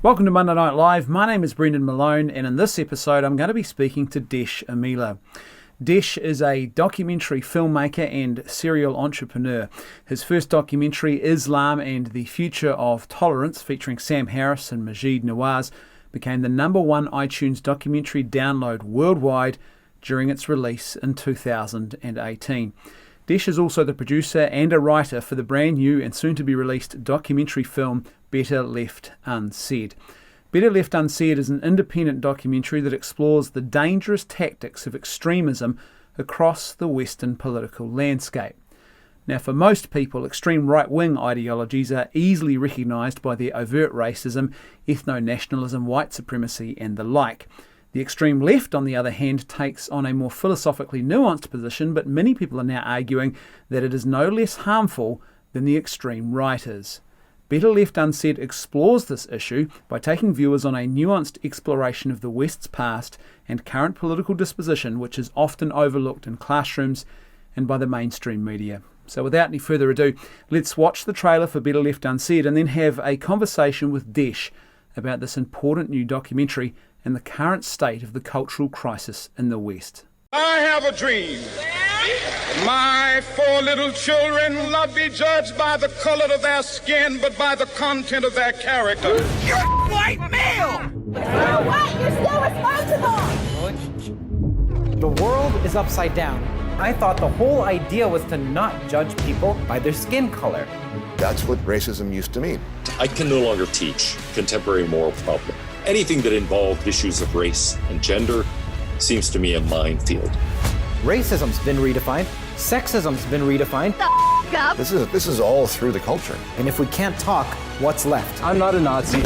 Welcome to Monday Night Live. My name is Brendan Malone, and in this episode I'm going to be speaking to Desh Amila. Desh is a documentary filmmaker and serial entrepreneur. His first documentary, Islam and the Future of Tolerance, featuring Sam Harris and Maajid Nawaz, became the #1 iTunes documentary download worldwide during its release in 2018. Desh is also the producer and a writer for the brand new and soon-to-be-released documentary film Better Left Unsaid. Better Left Unsaid is an independent documentary that explores the dangerous tactics of extremism across the Western political landscape. Now, for most people, extreme right-wing ideologies are easily recognised by their overt racism, ethno-nationalism, white supremacy and the like. The extreme left, on the other hand, takes on a more philosophically nuanced position, but many people are now arguing that it is no less harmful than the extreme right is. Better Left Unsaid explores this issue by taking viewers on a nuanced exploration of the West's past and current political disposition, which is often overlooked in classrooms and by the mainstream media. So without any further ado, let's watch the trailer for Better Left Unsaid and then have a conversation with Desh about this important new documentary and the current state of the cultural crisis in the West. I have a dream. My 4 little children will not be judged by the color of their skin, but by the content of their character. You're a white male! You're white, you're still responsible! The world is upside down. I thought the whole idea was to not judge people by their skin color. That's what racism used to mean. I can no longer teach contemporary moral problem. Anything that involved issues of race and gender seems to me a minefield. Racism's been redefined. Sexism's been redefined. This is all through the culture. And if we can't talk, what's left? I'm not a Nazi.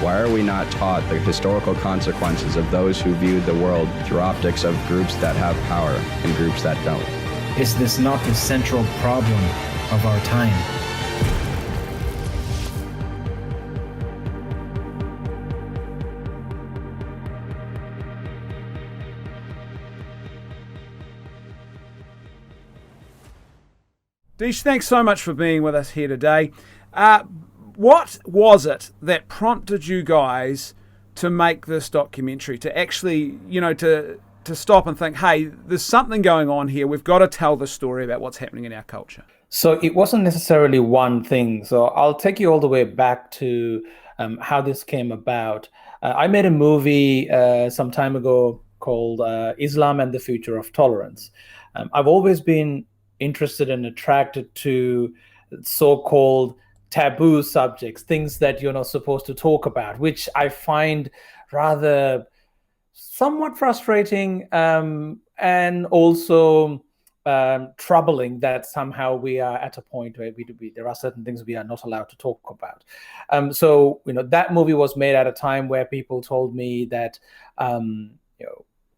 Why are we not taught the historical consequences of those who viewed the world through optics of groups that have power and groups that don't? Is this not the central problem of our time? Desh, thanks so much for being with us here today. What was it that prompted you guys to make this documentary, to actually, to stop and think, hey, there's something going on here. We've got to tell the story about what's happening in our culture? So it wasn't necessarily one thing. So I'll take you all the way back to how this came about. I made a movie some time ago called Islam and the Future of Tolerance. I've always been interested and attracted to so-called taboo subjects, things that you're not supposed to talk about, which I find rather somewhat frustrating and also troubling that somehow we are at a point where there are certain things we are not allowed to talk about. So that movie was made at a time where people told me that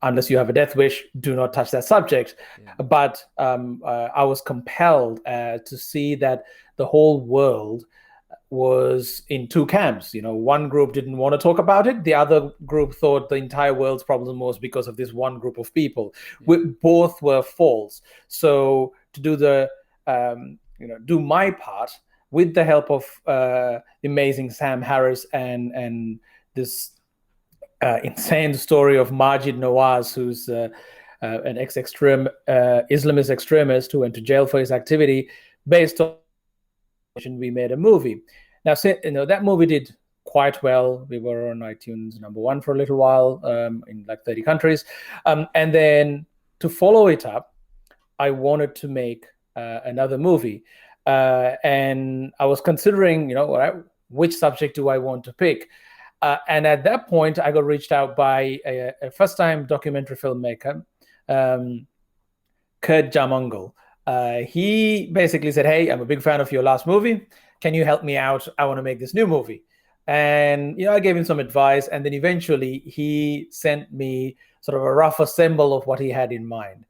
unless you have a death wish, do not touch that subject. Yeah. But I was compelled to see that the whole world was in two camps. One group didn't want to talk about it. The other group thought the entire world's problem was because of this one group of people. Yeah. Both were false. So to do do my part with the help of amazing Sam Harris and this insane story of Maajid Nawaz, who's an Islamist extremist who went to jail for his activity. Based on we made a movie. Now, that movie did quite well. We were on iTunes #1 for a little while in like 30 countries. And then to follow it up, I wanted to make another movie. And I was considering, which subject do I want to pick? And at that point, I got reached out by a first-time documentary filmmaker, Kurt Jamungal. He basically said, hey, I'm a big fan of your last movie. Can you help me out? I want to make this new movie. And, I gave him some advice. And then eventually he sent me sort of a rough assemble of what he had in mind.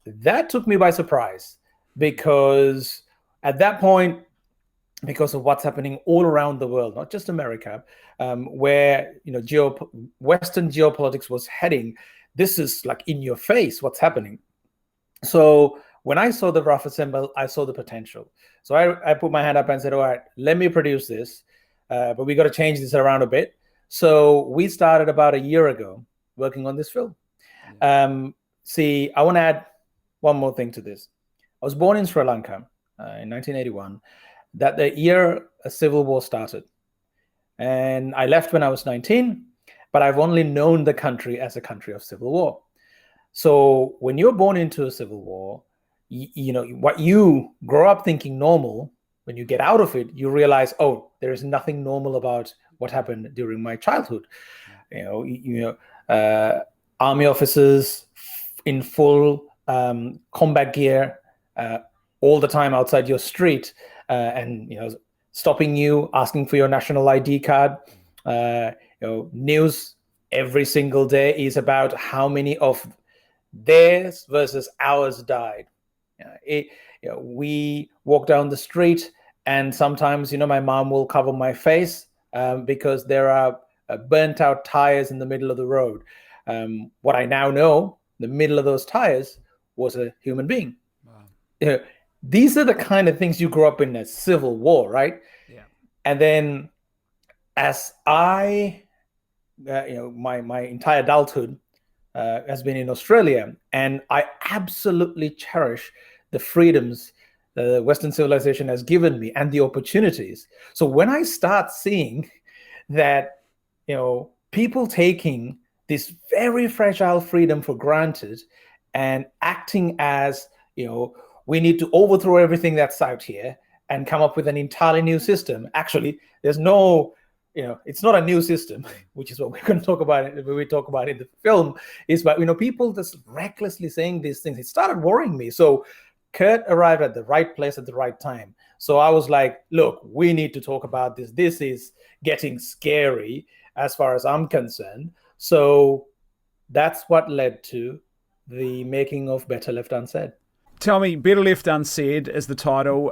That took me by surprise because at that point, because of what's happening all around the world, not just America, where Western geopolitics was heading, this is like in your face what's happening. So when I saw the rough assemble, I saw the potential. So I put my hand up and said, all right, let me produce this. but we got to change this around a bit. So we started about a year ago working on this film. See, I want to add one more thing to this. I was born in Sri Lanka in 1981. That the year a civil war started. And I left when I was 19, but I've only known the country as a country of civil war. So when you're born into a civil war, you know, what you grow up thinking normal, when you get out of it, you realize, oh, there is nothing normal about what happened during my childhood. Army officers in full combat gear all the time outside your street, and stopping you, asking for your national ID card. News every single day is about how many of theirs versus ours died. We walk down the street, and sometimes my mom will cover my face because there are burnt out tires in the middle of the road. What I now know, the middle of those tires was a human being. Wow. These are the kind of things you grow up in a civil war, right? Yeah. And then as my entire adulthood has been in Australia, and I absolutely cherish the freedoms the Western civilization has given me and the opportunities. So when I start seeing that, people taking this very fragile freedom for granted and acting as, we need to overthrow everything that's out here and come up with an entirely new system. Actually, there's no, it's not a new system, which is what we're going to talk about when we talk about in the film, is about, people just recklessly saying these things. It started worrying me. So Kurt arrived at the right place at the right time. So I was like, look, we need to talk about this. This is getting scary as far as I'm concerned. So that's what led to the making of Better Left Unsaid. Tell me, Better Left Unsaid is the title.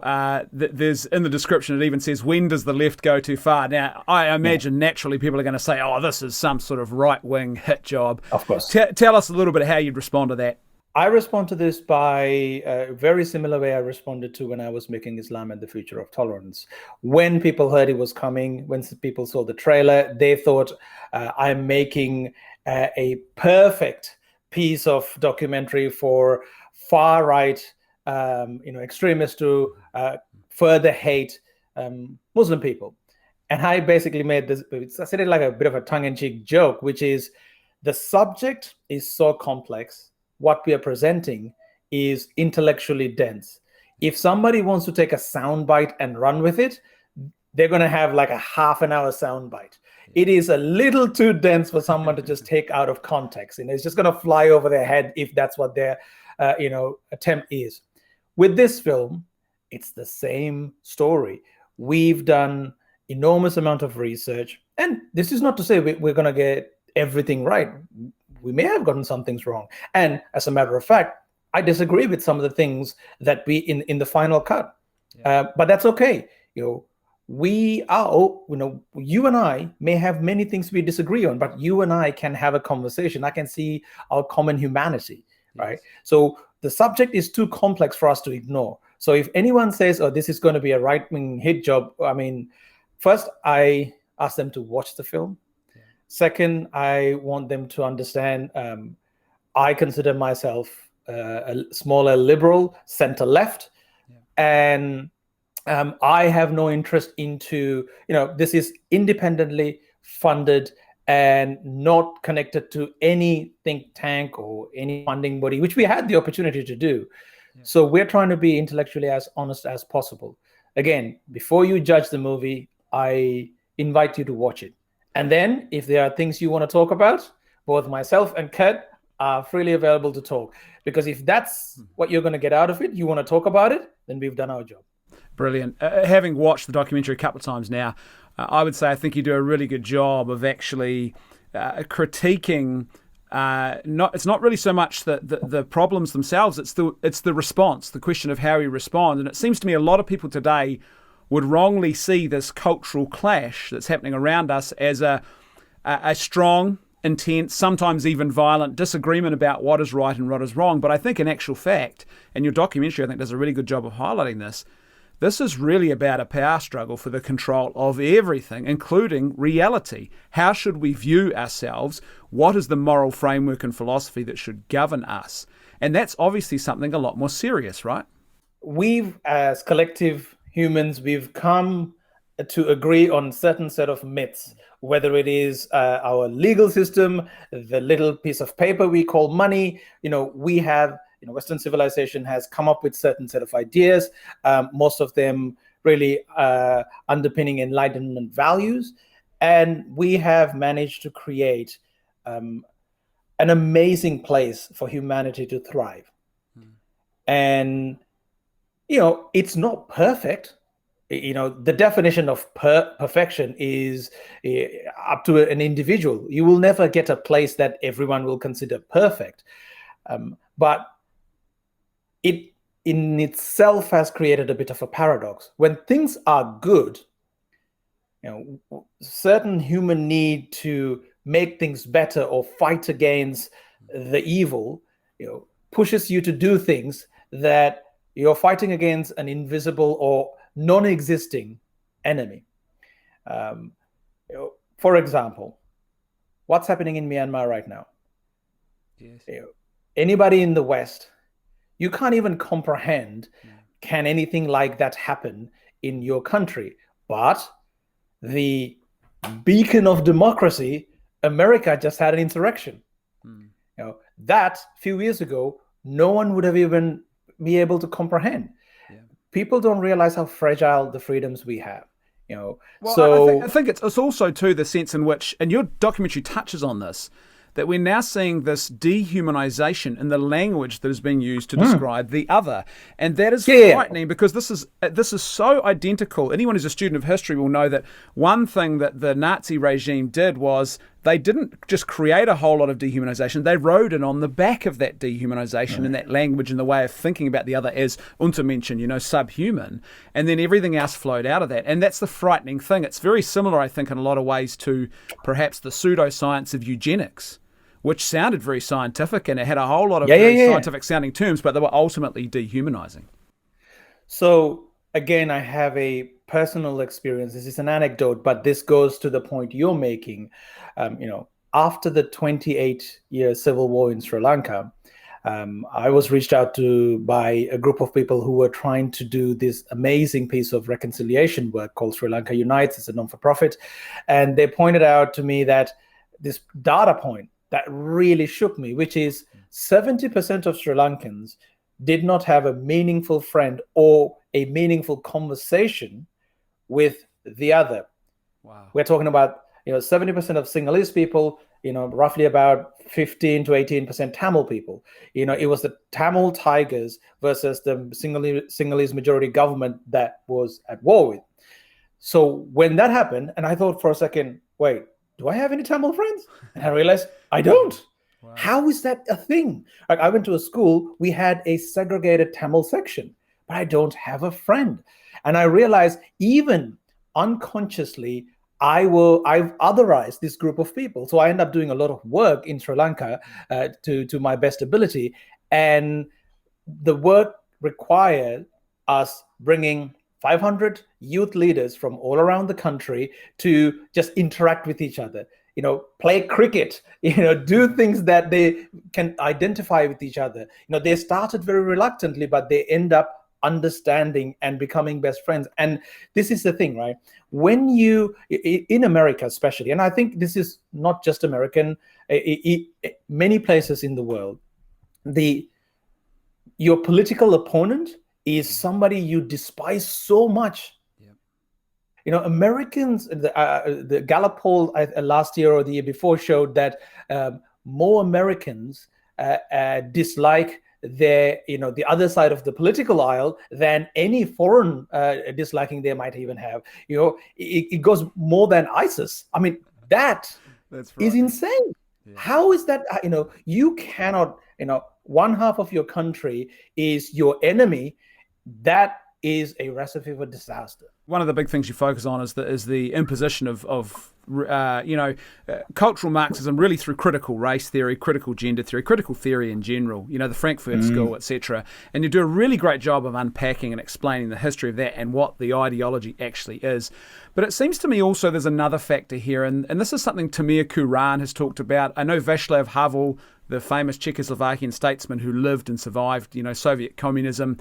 There's in the description, it even says, when does the left go too far? Now, I imagine naturally people are going to say, oh, this is some sort of right-wing hit job. Of course. Tell us a little bit how you'd respond to that. I respond to this by a very similar way I responded to when I was making Islam and the Future of Tolerance. When people heard it was coming, when people saw the trailer, they thought I'm making a perfect piece of documentary for far-right extremists to further hate Muslim people. And I basically made this, I said it like a bit of a tongue-in-cheek joke, which is the subject is so complex. What we are presenting is intellectually dense. If somebody wants to take a soundbite and run with it, they're going to have like a half an hour soundbite. It is a little too dense for someone to just take out of context. And it's just going to fly over their head if that's what their attempt is. With this film, it's the same story. We've done enormous amount of research. And this is not to say we're going to get everything right. We may have gotten some things wrong. And as a matter of fact, I disagree with some of the things that we in the final cut. Yeah. But that's okay. We are, you and I may have many things we disagree on, but you and I can have a conversation. I can see our common humanity, right? Yes. So the subject is too complex for us to ignore. So if anyone says, oh, this is going to be a right-wing hit job, first I ask them to watch the film. Second, I want them to understand I consider myself a smaller liberal, center-left, and I have no interest into, this is independently funded and not connected to any think tank or any funding body, which we had the opportunity to do. Yeah. So we're trying to be intellectually as honest as possible. Again, before you judge the movie, I invite you to watch it. And then if there are things you want to talk about, both myself and Kurt are freely available to talk. Because if that's what you're going to get out of it, you want to talk about it, then we've done our job. Brilliant. Having watched the documentary a couple of times now, I would say I think you do a really good job of actually critiquing. It's not really so much the problems themselves. It's the response, the question of how we respond. And it seems to me a lot of people today would wrongly see this cultural clash that's happening around us as a strong, intense, sometimes even violent disagreement about what is right and what is wrong. But I think in actual fact, and your documentary I think does a really good job of highlighting this, This is really about a power struggle for the control of everything, including reality. How should we view ourselves? What is the moral framework and philosophy that should govern us? And that's obviously something a lot more serious, right? We've, as collective humans, we've come to agree on certain set of myths, whether it is our legal system, the little piece of paper we call money. We have, Western civilization has come up with certain set of ideas, most of them really underpinning Enlightenment values. And we have managed to create an amazing place for humanity to thrive. And, it's not perfect. The definition of perfection is up to an individual. You will never get a place that everyone will consider perfect. But it in itself has created a bit of a paradox. When things are good, certain human need to make things better or fight against the evil, pushes you to do things that you're fighting against an invisible or non-existing enemy. For example, what's happening in Myanmar right now? Yes. Anybody in the West, you can't even comprehend, can anything like that happen in your country? But the beacon of democracy, America, just had an insurrection. That few years ago, no one would have even be able to comprehend. People don't realize how fragile the freedoms we have. Well, so I think it's also too the sense in which, and your documentary touches on this, that we're now seeing this dehumanization in the language that is being used to describe the other. And that is frightening because this is so identical. Anyone who's a student of history will know that one thing that the Nazi regime did was they didn't just create a whole lot of dehumanization, they rode in on the back of that dehumanization and that language and the way of thinking about the other as Untermenschen, subhuman. And then everything else flowed out of that. And that's the frightening thing. It's very similar, I think, in a lot of ways to perhaps the pseudoscience of eugenics, which sounded very scientific and it had a whole lot of scientific sounding terms, but they were ultimately dehumanizing. So again, I have a personal experience. This is an anecdote, but this goes to the point you're making. After the 28-year civil war in Sri Lanka, I was reached out to by a group of people who were trying to do this amazing piece of reconciliation work called Sri Lanka Unites. It's a non-for-profit. And they pointed out to me that this data point that really shook me, which is 70% of Sri Lankans did not have a meaningful friend or a meaningful conversation with the other. Wow. We're talking about 70% of Sinhalese people, roughly about 15 to 18% Tamil people. It was the Tamil Tigers versus the Sinhalese majority government that was at war with. So when that happened, and I thought for a second, wait, do I have any Tamil friends? And I realized I don't. Wow. How is that a thing? Like, I went to a school, we had a segregated Tamil section, but I don't have a friend. And I realized even unconsciously, I've otherized this group of people. So I end up doing a lot of work in Sri Lanka to my best ability. And the work required us bringing 500 youth leaders from all around the country to just interact with each other, play cricket, do things that they can identify with each other. They started very reluctantly, but they end up understanding and becoming best friends. And this is the thing, right? When you, in America especially, and I think this is not just American, many places in the world, your political opponent is somebody you despise so much. Americans, the Gallup poll last year or the year before showed that more Americans dislike the other side of the political aisle than any foreign disliking they might even have. It goes more than ISIS. I mean, that's is insane. Yeah. How is that? You cannot, one half of your country is your enemy. That is a recipe for disaster. One of the big things you focus on is the imposition of cultural Marxism, really through critical race theory, critical gender theory, critical theory in general, the Frankfurt School, etc. And you do a really great job of unpacking and explaining the history of that and what the ideology actually is. But it seems to me also there's another factor here, and this is something Tamir Kuran has talked about. I know Václav Havel, the famous Czechoslovakian statesman who lived and survived, Soviet communism,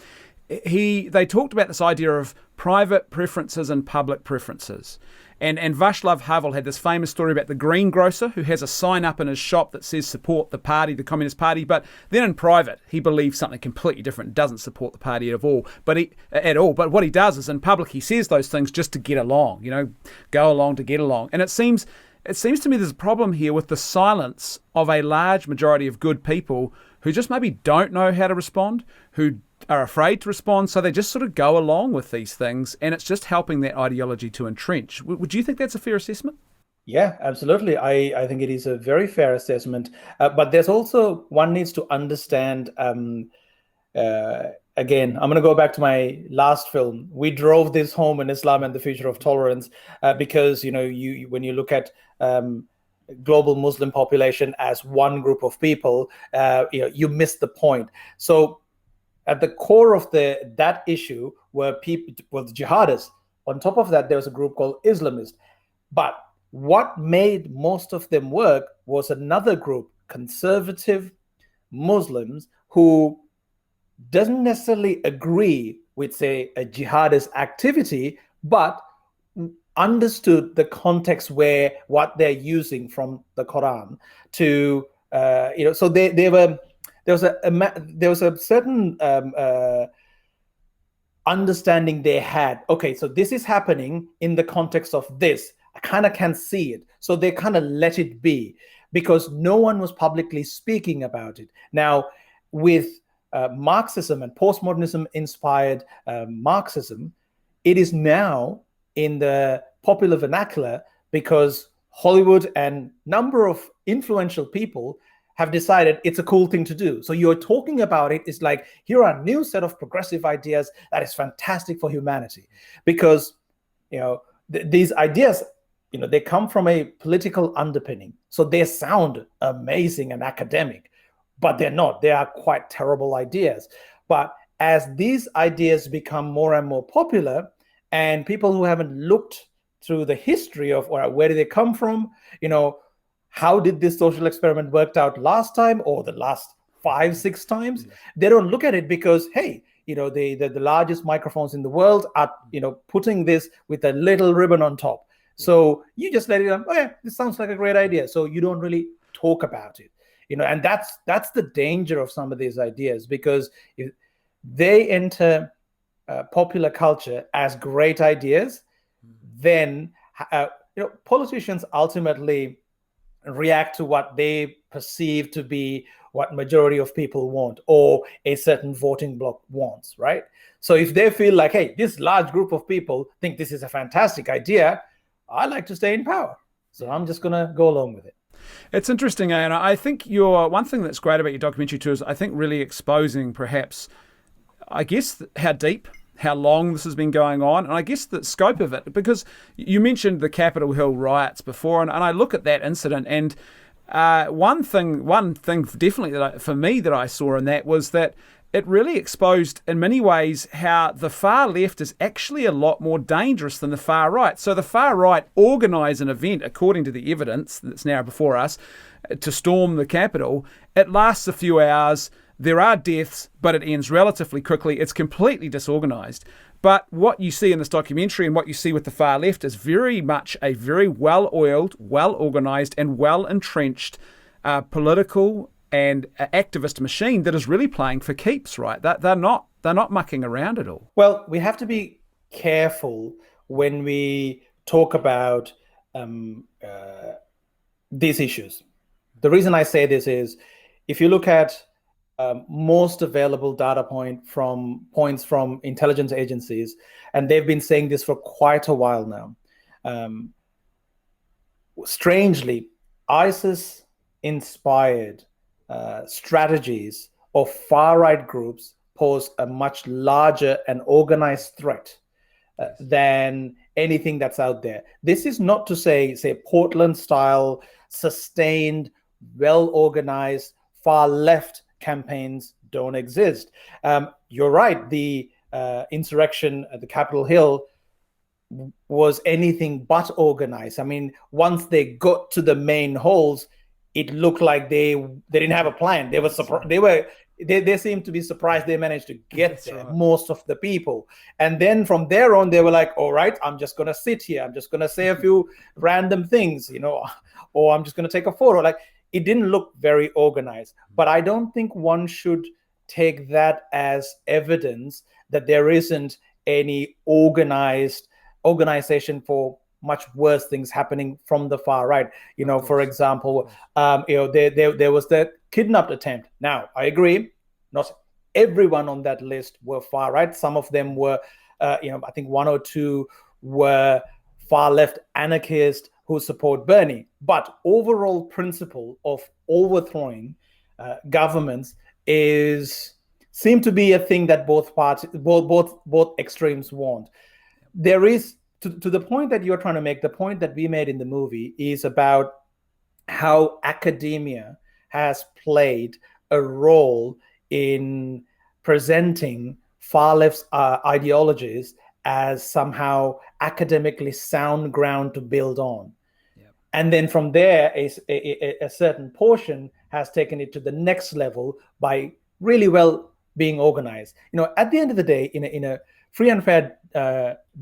they talked about this idea of private preferences and public preferences. And Václav Havel had this famous story about the greengrocer who has a sign up in his shop that says support the party, the Communist Party, but then in private he believes something completely different, doesn't support the party at all. But what he does is in public he says those things just to get along, go along to get along. And it seems to me there's a problem here with the silence of a large majority of good people who just maybe don't know how to respond, who are afraid to respond, so they just sort of go along with these things, and it's just helping that ideology to entrench. Would you think that's a fair assessment? Yeah, absolutely. I think it is a very fair assessment. But there's also, one needs to understand, again, I'm going to go back to my last film. We drove this home in Islam and the Future of Tolerance, because, when you look at global Muslim population as one group of people, you miss the point. So at the core of that issue were the jihadists. On top of that, there was a group called Islamist. But what made most of them work was another group, conservative Muslims, who doesn't necessarily agree with, say, a jihadist activity, but understood the context where what they're using from the Quran to, so there was a certain understanding they had. Okay, so this is happening in the context of this. I kind of can see it. So they kind of let it be because no one was publicly speaking about it. Now, with Marxism and postmodernism inspired Marxism, it is now in the popular vernacular because Hollywood and number of influential people have decided it's a cool thing to do. So you're talking about it. It's like, here are a new set of progressive ideas that is fantastic for humanity. Because, these ideas, they come from a political underpinning. So they sound amazing and academic, but they're not. They are quite terrible ideas. But as these ideas become more and more popular, and people who haven't looked through the history of where did they come from, how did this social experiment worked out last time or the last 5-6 times? They don't look at it because, hey, the largest microphones in the world are, putting this with a little ribbon on top. So you just let it on. Oh yeah, this sounds like a great idea. So you don't really talk about it, and that's the danger of some of these ideas, because if they enter popular culture as great ideas, then politicians ultimately react to what they perceive to be what majority of people want or a certain voting bloc wants, right? So if they feel like, hey, this large group of people think this is a fantastic idea, I like to stay in power, so I'm just going to go along with it. It's interesting, and I think one thing that's great about your documentary too is I think really exposing perhaps, I guess, how deep, how long this has been going on, and I guess the scope of it, because you mentioned the Capitol Hill riots before, and I look at that incident, and one thing definitely for me that I saw in that was that it really exposed in many ways how the far left is actually a lot more dangerous than the far right. So the far right organise an event, according to the evidence that's now before us, to storm the Capitol. It lasts a few hours. There are deaths, but it ends relatively quickly. It's completely disorganised. But what you see in this documentary and what you see with the far left is very much a very well-oiled, well-organised and well-entrenched political and activist machine that is really playing for keeps, right? They're not mucking around at all. Well, we have to be careful when we talk about these issues. The reason I say this is, if you look at most available data points from intelligence agencies, and they've been saying this for quite a while now. Strangely, ISIS inspired strategies of far-right groups, pose a much larger and organized threat than anything that's out there. This is not to say Portland style, sustained, well organized, far left campaigns don't exist. You're right. The insurrection at the Capitol Hill was anything but organized. I mean, once they got to the main halls, it looked like they didn't have a plan. They were surprised. They seemed to be surprised they managed to get there, most of the people. And then from there on, they were like, all right, I'm just going to sit here. I'm just going to say a few random things, or I'm just going to take a photo. Like, it didn't look very organized. But I don't think one should take that as evidence that there isn't any organization for much worse things happening from the far right. For example, there was the kidnapped attempt. Now, I agree, not everyone on that list were far right. Some of them were, I think one or two were far left anarchists who support Bernie. But overall principle of overthrowing governments seem to be a thing that both extremes want. There is, to the point that you're trying to make, the point that we made in the movie is about how academia has played a role in presenting far left ideologies as somehow academically sound ground to build on. Yep. And then from there, a certain portion has taken it to the next level by really well being organized. At the end of the day, in a free and fair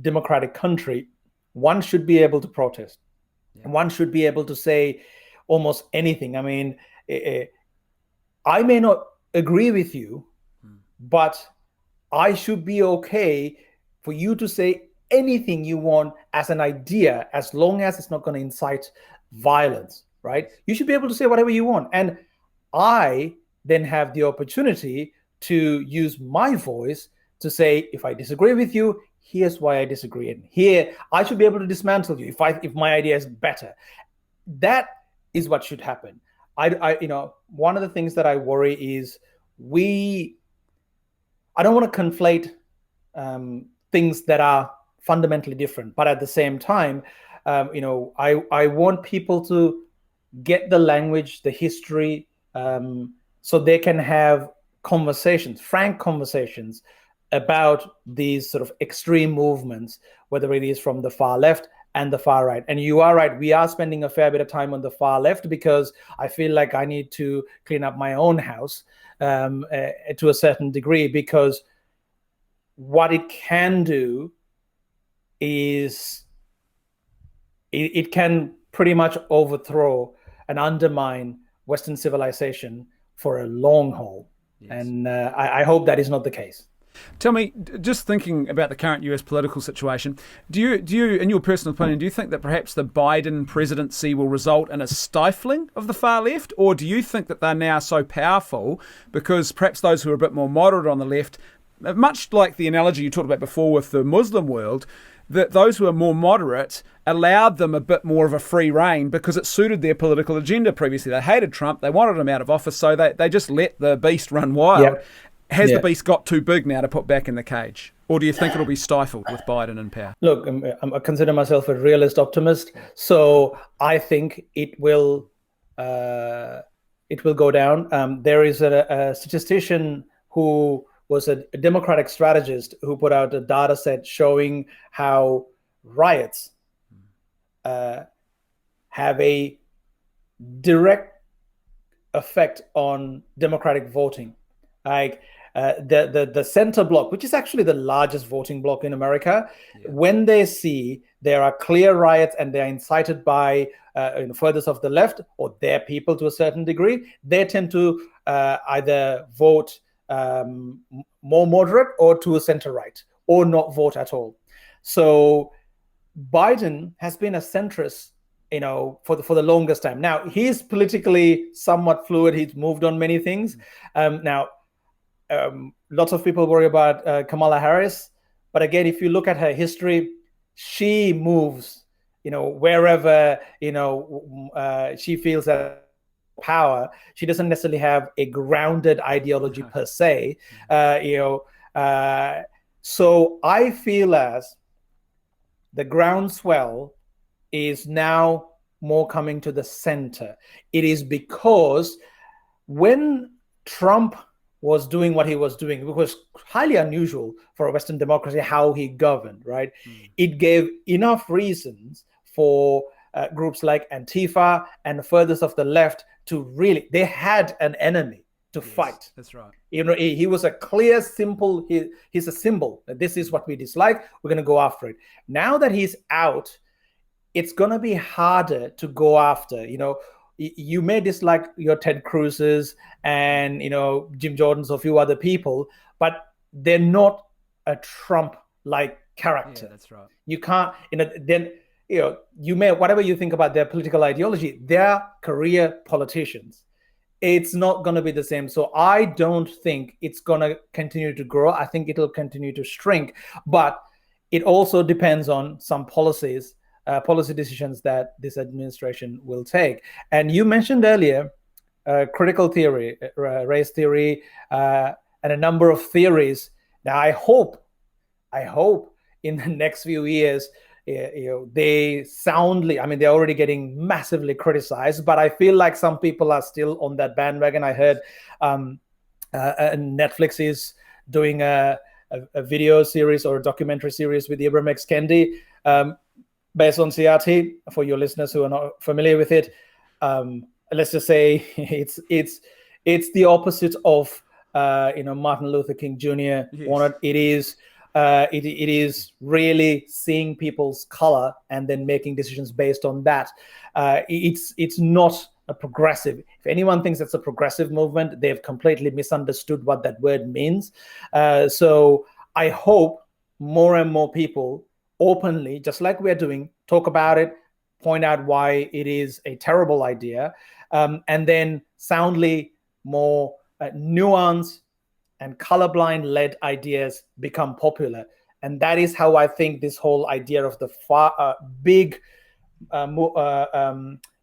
democratic country, one should be able to protest. Yeah. One should be able to say almost anything. I mean, I may not agree with you, but I should be okay for you to say anything you want as an idea, as long as it's not going to incite violence, right? You should be able to say whatever you want. And I then have the opportunity to use my voice to say, if I disagree with you, here's why I disagree. And here, I should be able to dismantle you if my idea is better. That is what should happen. One of the things that I worry is I don't want to conflate things that are fundamentally different, but at the same time, I want people to get the language, the history, so they can have conversations, frank conversations about these sort of extreme movements, whether it is from the far left and the far right. And you are right, we are spending a fair bit of time on the far left because I feel like I need to clean up my own house to a certain degree, because what it can do is it can pretty much overthrow and undermine Western civilization for a long haul. Yes. And I hope that is not the case. Tell me, just thinking about the current US political situation, do you, in your personal opinion, do you think that perhaps the Biden presidency will result in a stifling of the far left? Or do you think that they're now so powerful because perhaps those who are a bit more moderate on the left, much like the analogy you talked about before with the Muslim world, that those who are more moderate allowed them a bit more of a free rein because it suited their political agenda previously? They hated Trump, they wanted him out of office, so they just let the beast run wild. Yep. Has the beast got too big now to put back in the cage? Or do you think it'll be stifled with Biden in power? Look, I consider myself a realist optimist, so I think it will go down. There is a statistician who was a Democratic strategist who put out a data set showing how riots have a direct effect on Democratic voting. Like the center bloc, which is actually the largest voting bloc in America, when they see there are clear riots and they're incited by furthest of the left or their people to a certain degree, they tend to either vote more moderate or to a center right, or not vote at all. So Biden has been a centrist, for the longest time. Now he's politically somewhat fluid. He's moved on many things. Now. Lots of people worry about Kamala Harris, but again, if you look at her history, she moves, wherever she feels that power. She doesn't necessarily have a grounded ideology per se. So I feel as the groundswell is now more coming to the center. It is because when Trump was doing what he was doing, which was highly unusual for a Western democracy, how he governed, right? It gave enough reasons for groups like Antifa and furthest of the left to really, they had an enemy to fight. That's right. He was a clear, simple, he's a symbol. This is what we dislike. We're going to go after it. Now that he's out, it's going to be harder to go after. You may dislike your Ted Cruz's and, Jim Jordan's or a few other people, but they're not a Trump-like character. Yeah, that's right. You can't, then, you may, whatever you think about their political ideology, they're career politicians. It's not going to be the same. So I don't think it's going to continue to grow. I think it'll continue to shrink, but it also depends on some policy decisions that this administration will take. And you mentioned earlier critical theory, race theory, and a number of theories. Now, I hope in the next few years, they soundly, they're already getting massively criticized, but I feel like some people are still on that bandwagon. I heard Netflix is doing a video series or a documentary series with Ibram X. Kendi, based on CRT. For your listeners who are not familiar with it, let's just say it's the opposite of Martin Luther King Jr. wanted. It is really seeing people's color and then making decisions based on that. It's not a progressive. If anyone thinks it's a progressive movement, they've completely misunderstood what that word means. So I hope more and more people openly, just like we're doing, talk about it, point out why it is a terrible idea, and then soundly more nuanced and colorblind-led ideas become popular. And that is how I think this whole idea of the big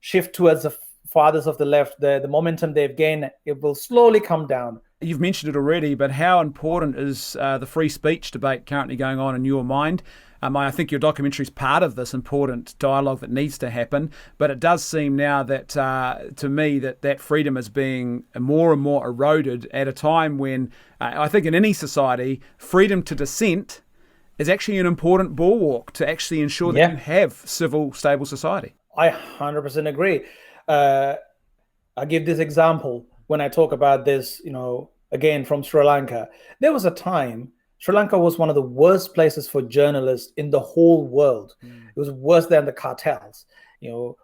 shift towards the fathers of the left, the momentum they've gained, it will slowly come down. You've mentioned it already, but how important is the free speech debate currently going on in your mind? I think your documentary is part of this important dialogue that needs to happen, but it does seem now that, to me, that freedom is being more and more eroded at a time when I think in any society, freedom to dissent is actually an important bulwark to actually ensure that you have civil, stable society. I 100% agree. I give this example when I talk about this, again, from Sri Lanka. There was a time Sri Lanka was one of the worst places for journalists in the whole world. It was worse than the cartels.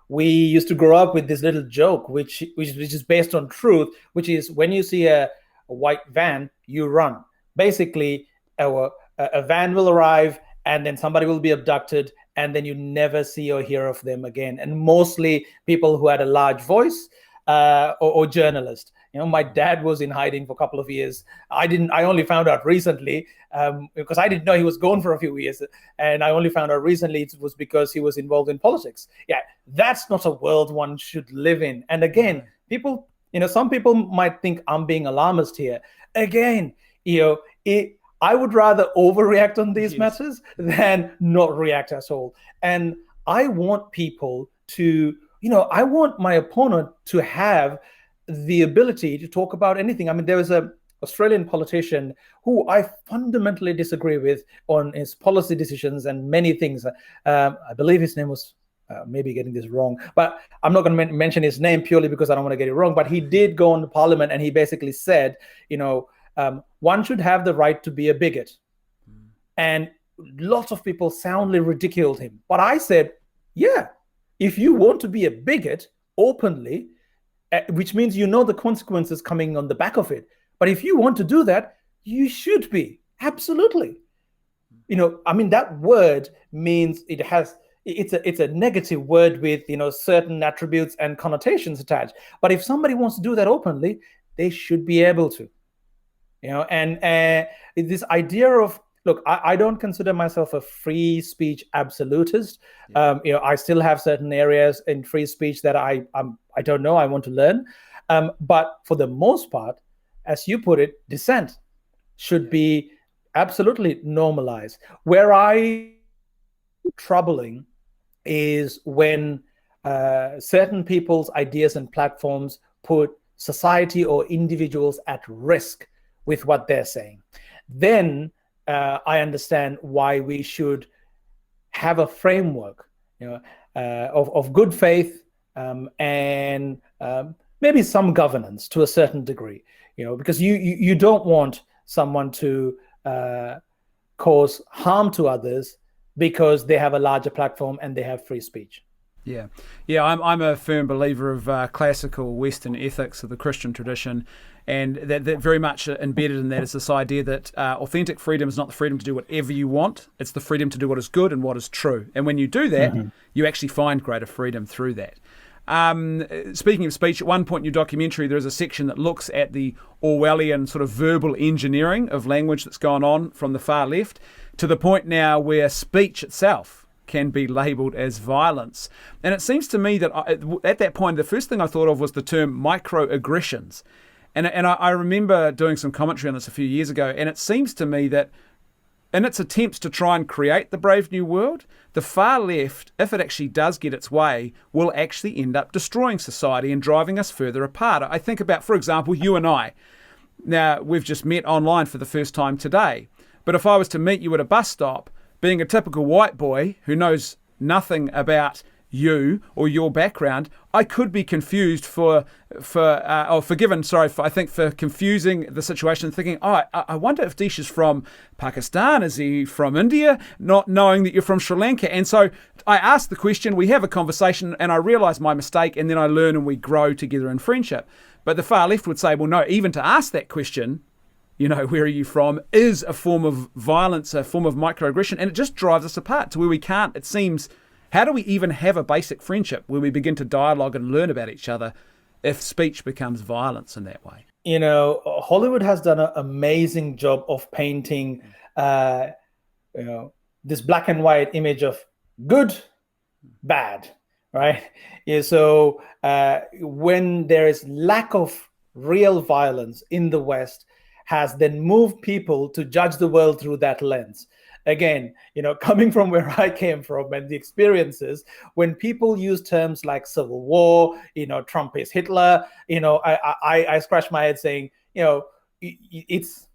We used to grow up with this little joke, which is based on truth, which is when you see a white van, you run. Basically, a van will arrive and then somebody will be abducted and then you never see or hear of them again. And mostly people who had a large voice or journalists. My dad was in hiding for a couple of years. I only found out recently because I didn't know he was gone for a few years. And I only found out recently it was because he was involved in politics. Yeah, that's not a world one should live in. And again, people, some people might think I'm being alarmist here. Again, I would rather overreact on these matters than not react at all. And I want people to, I want my opponent to have the ability to talk about anything. There was an Australian politician who I fundamentally disagree with on his policy decisions and many things. I believe his name was, maybe getting this wrong, but I'm not going to mention his name purely because I don't want to get it wrong. But he did go on to Parliament and he basically said, one should have the right to be a bigot. And lots of people soundly ridiculed him. But I said, yeah, if you want to be a bigot openly, which means the consequences coming on the back of it. But if you want to do that, you should be. Absolutely. That word means it's a negative word with, certain attributes and connotations attached. But if somebody wants to do that openly, they should be able to. And this idea of look, I don't consider myself a free speech absolutist. I still have certain areas in free speech that I don't know, I want to learn. But for the most part, as you put it, dissent should be absolutely normalized. Where I troubling is when certain people's ideas and platforms put society or individuals at risk with what they're saying. Then I understand why we should have a framework, of good faith, and maybe some governance to a certain degree, because you don't want someone to cause harm to others because they have a larger platform and they have free speech. Yeah. I'm a firm believer of classical Western ethics of the Christian tradition, and that very much embedded in that is this idea that authentic freedom is not the freedom to do whatever you want, it's the freedom to do what is good and what is true. And when you do that, you actually find greater freedom through that. Speaking of speech, at one point in your documentary, there is a section that looks at the Orwellian sort of verbal engineering of language that's gone on from the far left, to the point now where speech itself can be labelled as violence. And it seems to me that at that point, the first thing I thought of was the term microaggressions. And I remember doing some commentary on this a few years ago, and it seems to me that in its attempts to try and create the Brave New World, the far left, if it actually does get its way, will actually end up destroying society and driving us further apart. I think about, for example, you and I. Now, we've just met online for the first time today. But if I was to meet you at a bus stop, being a typical white boy who knows nothing about you or your background, I could be confused for confusing the situation and thinking, I wonder if Desh is from Pakistan, is he from India, not knowing that you're from Sri Lanka. And so I ask the question, we have a conversation, and I realise my mistake, and then I learn and we grow together in friendship. But the far left would say, well, no, even to ask that question, where are you from, is a form of violence, a form of microaggression, and it just drives us apart to where we can't, it seems, how do we even have a basic friendship where we begin to dialogue and learn about each other if speech becomes violence in that way? Hollywood has done an amazing job of painting, this black and white image of good, bad, right? Yeah, so when there is lack of real violence in the West, has then moved people to judge the world through that lens. Again, coming from where I came from and the experiences, when people use terms like civil war, Trump is Hitler, I scratch my head saying, it's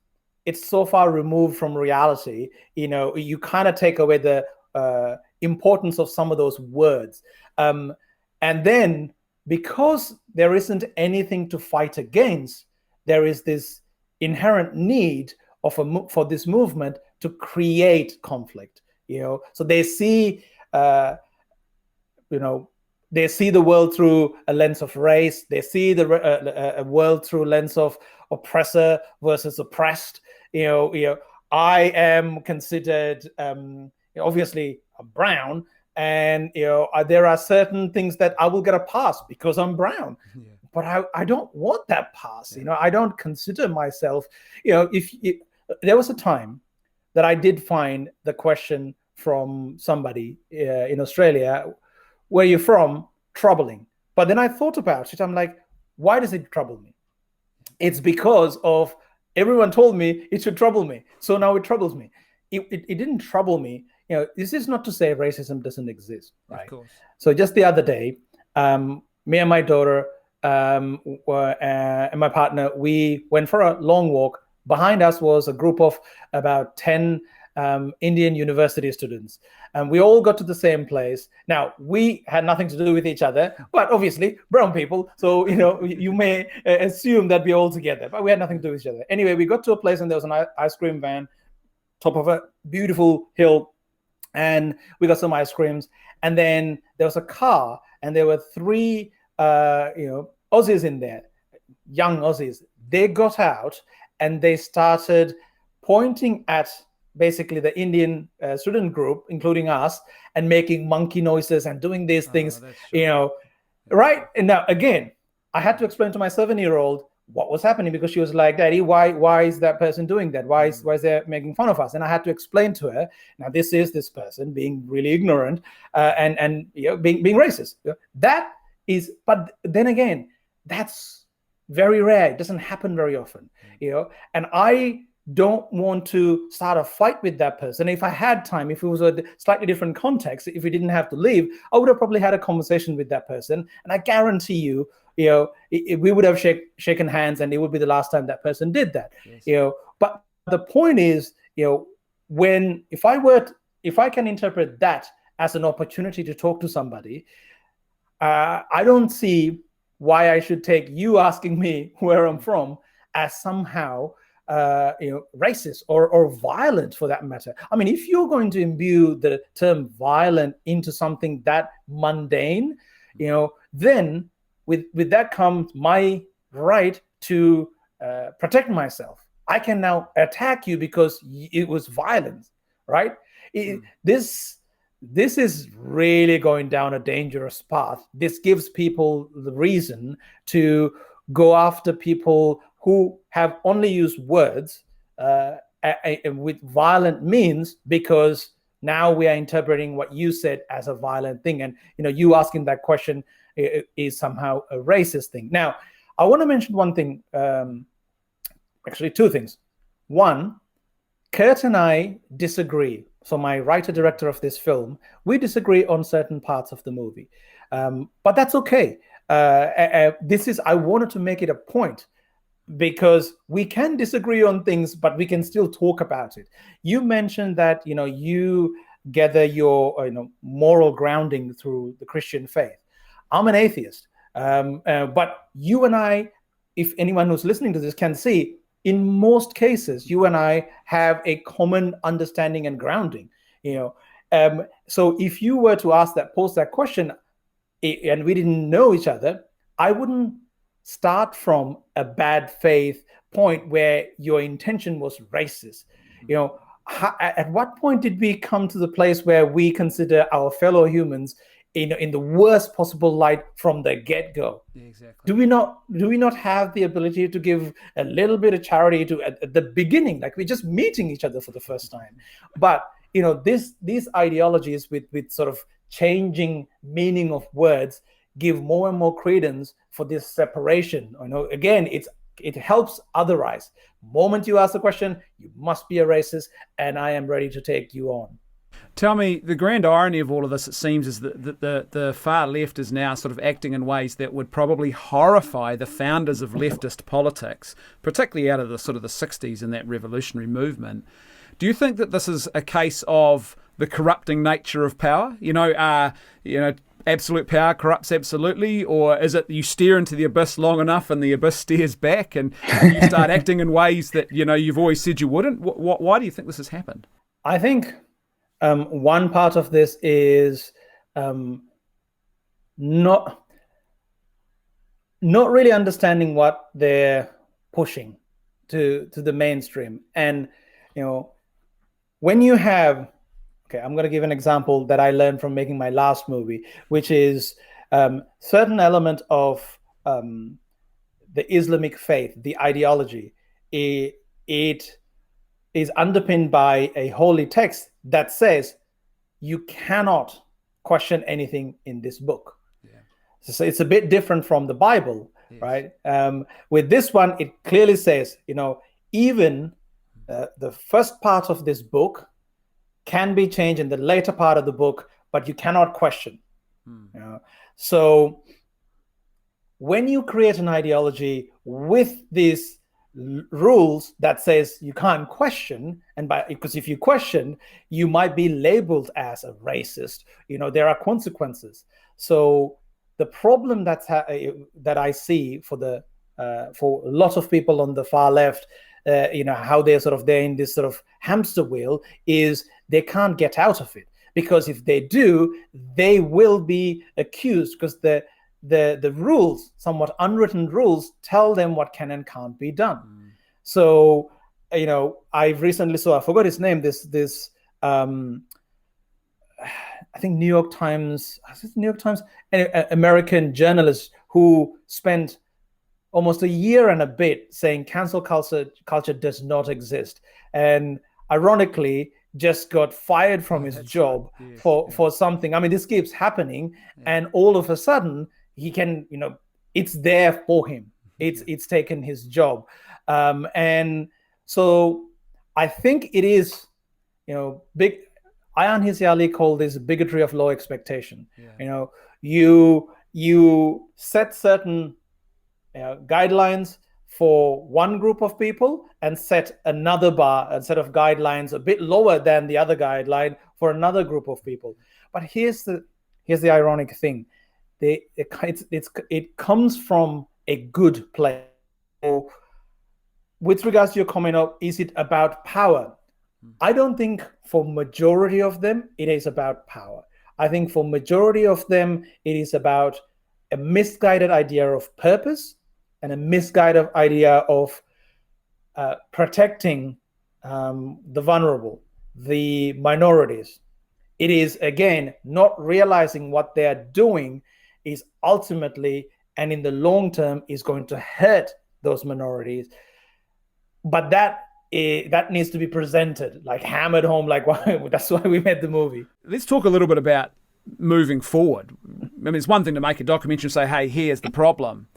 so far removed from reality. You kind of take away the importance of some of those words. And then because there isn't anything to fight against, there is this inherent need for this movement to create conflict. So they see they see the world through a lens of race. They see the world through a lens of oppressor versus oppressed. I am considered obviously brown, and there are certain things that I will get a pass because I'm brown. Yeah. But I don't want that pass. I don't consider myself, if there was a time that I did find the question from somebody in Australia, where you're from, troubling. But then I thought about it. I'm like, why does it trouble me? It's because of everyone told me it should trouble me. So now it troubles me. It didn't trouble me. This is not to say racism doesn't exist, right? Of course. So just the other day, me and my daughter and my partner, we went for a long walk. Behind us was a group of about 10 Indian university students. And we all got to the same place. Now, we had nothing to do with each other, but obviously brown people. So, you may assume that we're all together, but we had nothing to do with each other. Anyway, we got to a place and there was an ice cream van, top of a beautiful hill. And we got some ice creams. And then there was a car and there were 3, Aussies in there, young Aussies. They got out and they started pointing at basically the Indian student group, including us, and making monkey noises and doing these things, right? And now, again, I had to explain to my 7-year-old, what was happening, because she was like, Daddy, why is that person doing that? Why is they making fun of us? And I had to explain to her, now this is this person being really ignorant and being racist. That is, but then again, that's very rare. It doesn't happen very often, and I don't want to start a fight with that person. If I had time, if it was a slightly different context, if we didn't have to leave, I would have probably had a conversation with that person. And I guarantee you, we would have shaken hands, and it would be the last time that person did that. Yes. But the point is, if I can interpret that as an opportunity to talk to somebody, I don't see why I should take you asking me where I'm from as somehow racist or violent, for that matter. I mean, if you're going to imbue the term violent into something that mundane, then with that comes my right to protect myself. I can now attack you because it was violence, right? This is really going down a dangerous path. This gives people the reason to go after people who have only used words with violent means, because now we are interpreting what you said as a violent thing. And, you asking that question is somehow a racist thing. Now, I want to mention one thing, actually two things. One, Kurt and I disagree. So my writer-director of this film, we disagree on certain parts of the movie. But that's okay. I wanted to make it a point, because we can disagree on things, but we can still talk about it. You mentioned that, you gather your moral grounding through the Christian faith. I'm an atheist. But you and I, if anyone who's listening to this can see, in most cases, you and I have a common understanding and grounding. So if you were to pose that question, and we didn't know each other, I wouldn't start from a bad faith point where your intention was racist. At what point did we come to the place where we consider our fellow humans in the worst possible light from the get-go? Yeah, exactly. Do we not have the ability to give a little bit of charity at the beginning, like we're just meeting each other for the first time? But these ideologies with sort of changing meaning of words give more and more credence for this separation. Again, it helps otherize. Moment you ask the question, you must be a racist, and I am ready to take you on. Tell me, the grand irony of all of this, it seems, is that the far left is now sort of acting in ways that would probably horrify the founders of leftist politics, particularly out of the sort of the 60s and that revolutionary movement. Do you think that this is a case of the corrupting nature of power? Absolute power corrupts absolutely, or is it you stare into the abyss long enough and the abyss stares back and you start acting in ways that you've always said you wouldn't? Why do you think this has happened? I think one part of this is not really understanding what they're pushing to the mainstream. And when you have, okay, I'm going to give an example that I learned from making my last movie, which is certain element of the Islamic faith, the ideology. It is underpinned by a holy text that says you cannot question anything in this book. Yeah. So it's a bit different from the Bible, yes. Right? With this one, it clearly says, even the first part of this book can be changed in the later part of the book, but you cannot question. So when you create an ideology with these rules that says you can't question, because if you question, you might be labeled as a racist. There are consequences. So the problem that I see for a lot of people on the far left, how they're in this sort of hamster wheel, is they can't get out of it, because if they do, they will be accused, because the rules, somewhat unwritten rules, tell them what can and can't be done. So I recently saw, I forgot his name, this I think New York Times, an American journalist who spent almost a year and a bit saying cancel culture does not exist, and ironically just got fired from his job for something. I mean, this keeps happening, and all of a sudden he can, it's there for him. It's taken his job, and so I think it is, big. Ayaan Hirsi Ali called this bigotry of low expectation. You set certain guidelines for one group of people and set another bar, a set of guidelines a bit lower than the other guideline for another group of people. But here's the ironic thing: it comes from a good place. So with regards to your comment of, is it about power? I don't think for majority of them it is about power. I think for majority of them it is about a misguided idea of purpose and a misguided idea of protecting the vulnerable, the minorities. It is, again, not realizing what they are doing is ultimately and in the long term is going to hurt those minorities. But that needs to be presented, like hammered home, like that's why we made the movie. Let's talk a little bit about moving forward. I mean, it's one thing to make a documentary and say, hey, here's the problem.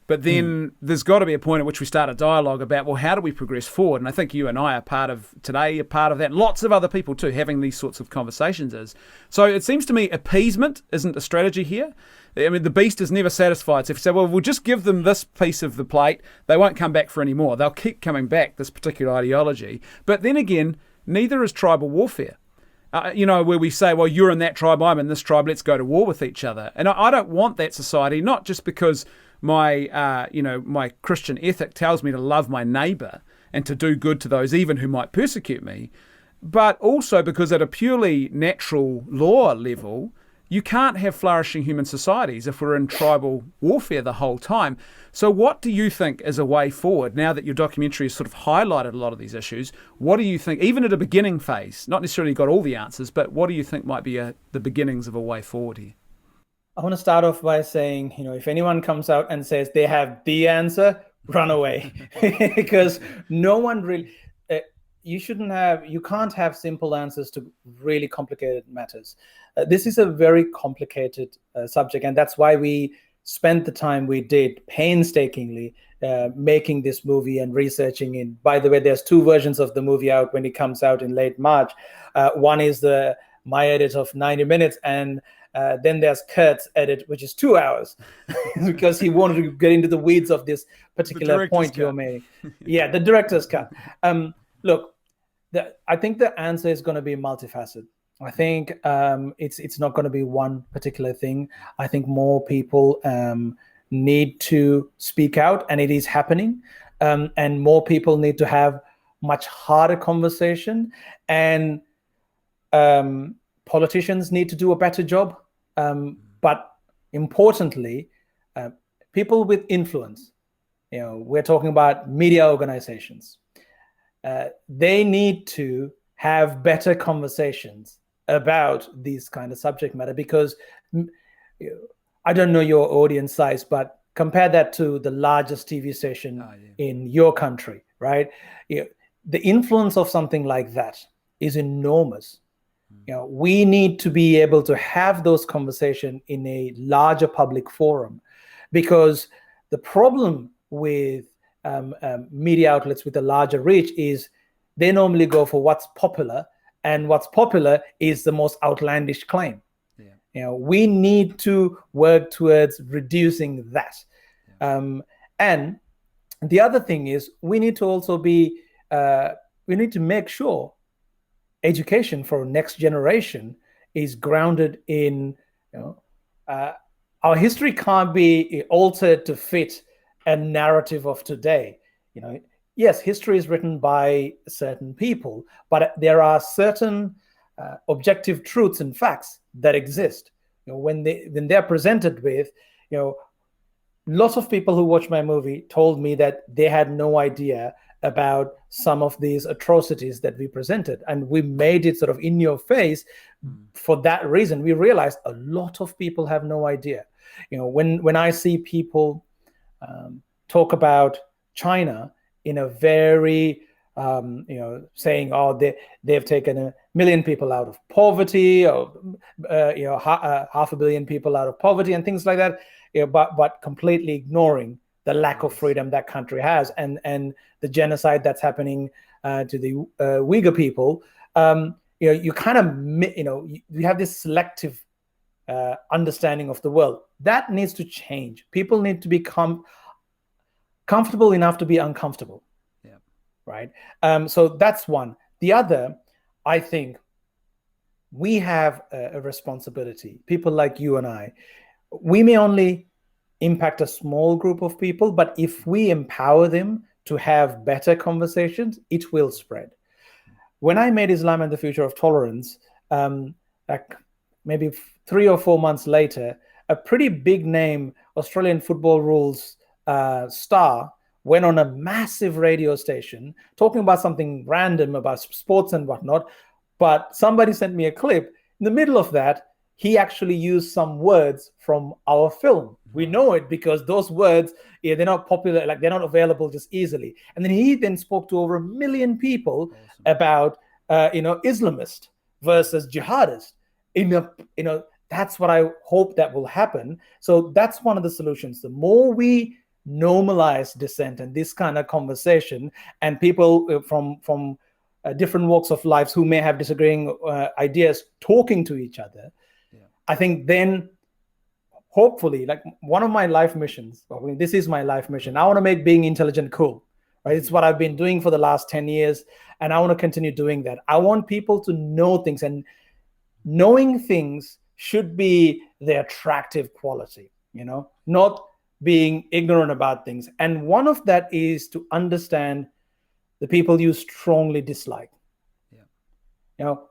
But then there's got to be a point at which we start a dialogue about, well, how do we progress forward? And I think you and I are part of today, a part of that. Lots of other people too, having these sorts of conversations is. So it seems to me appeasement isn't a strategy here. I mean, the beast is never satisfied. So if you say, well, we'll just give them this piece of the plate, they won't come back for any more. They'll keep coming back, this particular ideology. But then again, neither is tribal warfare. Where we say, well, you're in that tribe, I'm in this tribe, let's go to war with each other. And I don't want that society, not just because my Christian ethic tells me to love my neighbour and to do good to those even who might persecute me, but also because at a purely natural law level, you can't have flourishing human societies if we're in tribal warfare the whole time. So what do you think is a way forward now that your documentary has sort of highlighted a lot of these issues? What do you think, even at a beginning phase, not necessarily got all the answers, but what do you think might be the beginnings of a way forward here? I want to start off by saying, if anyone comes out and says they have the answer, run away. Because no one really, you can't have simple answers to really complicated matters. This is a very complicated subject, and that's why we spent the time we did painstakingly making this movie and researching it. By the way, there's 2 versions of the movie out when it comes out in late March. One is my edit of 90 minutes, and then there's Kurt's edit, which is 2 hours, because he wanted to get into the weeds of this particular point you're making. Yeah, the director's cut. Look, I think the answer is going to be multifaceted. I think it's not going to be one particular thing. I think more people need to speak out, and it is happening. And more people need to have much harder conversation, and politicians need to do a better job. But importantly, people with influence, we're talking about media organizations. They need to have better conversations about these kind of subject matter, because I don't know your audience size, but compare that to the largest TV station in your country, right? The influence of something like that is enormous. We need to be able to have those conversations in a larger public forum, because the problem with media outlets with a larger reach is they normally go for what's popular, and what's popular is the most outlandish claim. We need to work towards reducing that. And the other thing is we need to also we need to make sure education for next generation is grounded in, our history can't be altered to fit a narrative of today. Yes, history is written by certain people, but there are certain objective truths and facts that exist. When they're presented with, lots of people who watched my movie told me that they had no idea about some of these atrocities that we presented, and we made it sort of in your face. For that reason, we realized a lot of people have no idea. When I see people talk about China in a very, saying, oh, they've taken 1 million people out of poverty, or half a billion people out of poverty, and things like that, but completely ignoring the lack of freedom that country has, and the genocide that's happening to the Uyghur people. You kind of, you have this selective understanding of the world that needs to change. People need to become comfortable enough to be uncomfortable. Yeah. Right. So that's one. The other, I think, we have a responsibility. People like you and I, we may only impact a small group of people, but if we empower them to have better conversations, it will spread. When I made Islam and the Future of Tolerance, like maybe 3 or 4 months later, a pretty big name Australian football rules star went on a massive radio station talking about something random about sports and whatnot. But somebody sent me a clip. In the middle of that, he actually used some words from our film. We know it because those words, they're not popular, like they're not available just easily. And then he then spoke to over 1 million people about, Islamist versus jihadist. That's what I hope that will happen. So that's one of the solutions. The more we normalize dissent and this kind of conversation, and people from different walks of life who may have disagreeing ideas talking to each other, I think then hopefully, like one of my life missions, this is my life mission. I want to make being intelligent cool, right? It's what I've been doing for the last 10 years, and I want to continue doing that. I want people to know things, and knowing things should be the attractive quality, not being ignorant about things. And one of that is to understand the people you strongly dislike.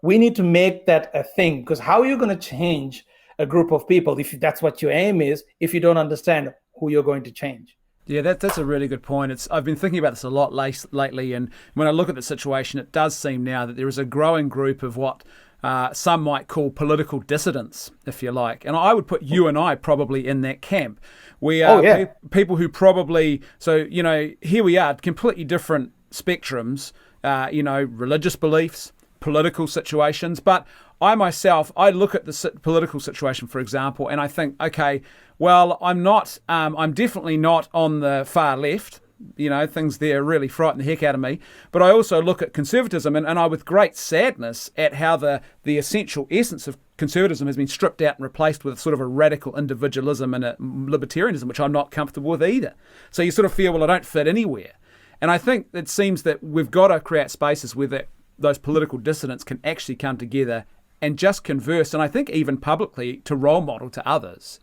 We need to make that a thing, because how are you going to change a group of people if that's what your aim is, if you don't understand who you're going to change? Yeah, that's a really good point. I've been thinking about this a lot lately, and when I look at the situation, it does seem now that there is a growing group of what some might call political dissidents, if you like. And I would put you and I probably in that camp. We are people who probably, here we are, completely different spectrums, religious beliefs, political situations. But I myself, I look at the political situation, for example, and I think, okay, well, I'm definitely not on the far left. Things there really frighten the heck out of me. But I also look at conservatism, and I with great sadness at how the essential essence of conservatism has been stripped out and replaced with sort of a radical individualism and a libertarianism, which I'm not comfortable with either. So you sort of feel, well, I don't fit anywhere. And I think it seems that we've got to create spaces where those political dissidents can actually come together and just converse, and I think even publicly to role model to others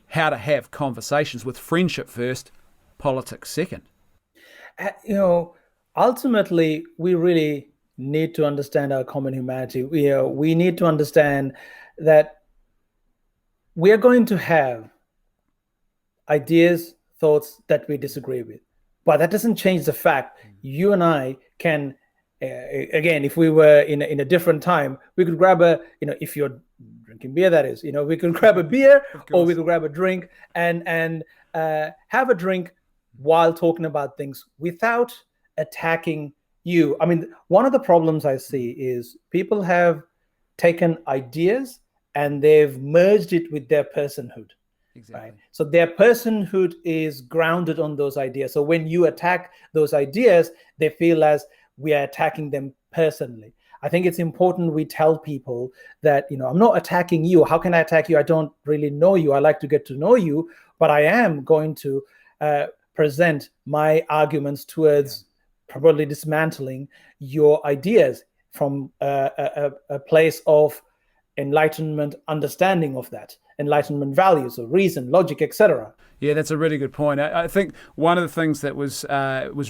how to have conversations with friendship first, politics second. Ultimately, we really need to understand our common humanity. We need to understand that we are going to have ideas, thoughts that we disagree with. But that doesn't change the fact you and I can, again, if we were in a different time, we could grab if you're drinking beer, that is, we could grab a beer or we could grab a drink and have a drink while talking about things without attacking you. I mean, one of the problems I see is people have taken ideas and they've merged it with their personhood. Exactly. Right? So their personhood is grounded on those ideas. So when you attack those ideas, they feel as we are attacking them personally. I think it's important we tell people that, I'm not attacking you. How can I attack you? I don't really know you. I like to get to know you, but I am going to present my arguments towards probably dismantling your ideas from a place of enlightenment, understanding of that, enlightenment values of reason, logic, etc. Yeah, that's a really good point. I think one of the things that was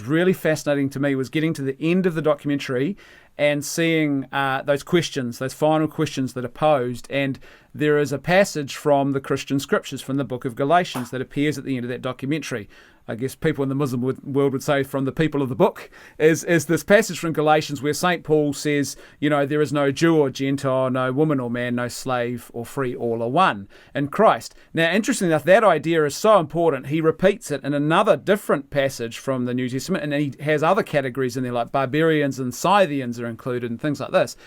really fascinating to me was getting to the end of the documentary and seeing those questions, those final questions that are posed. And there is a passage from the Christian scriptures, from the book of Galatians, that appears at the end of that documentary. I guess people in the Muslim world would say from the people of the book, is this passage from Galatians where St. Paul says, there is no Jew or Gentile, no woman or man, no slave or free, all are one in Christ. Now, interestingly enough, that idea is so important, he repeats it in another different passage from the New Testament, and he has other categories in there, like barbarians and Scythians are included and things like this.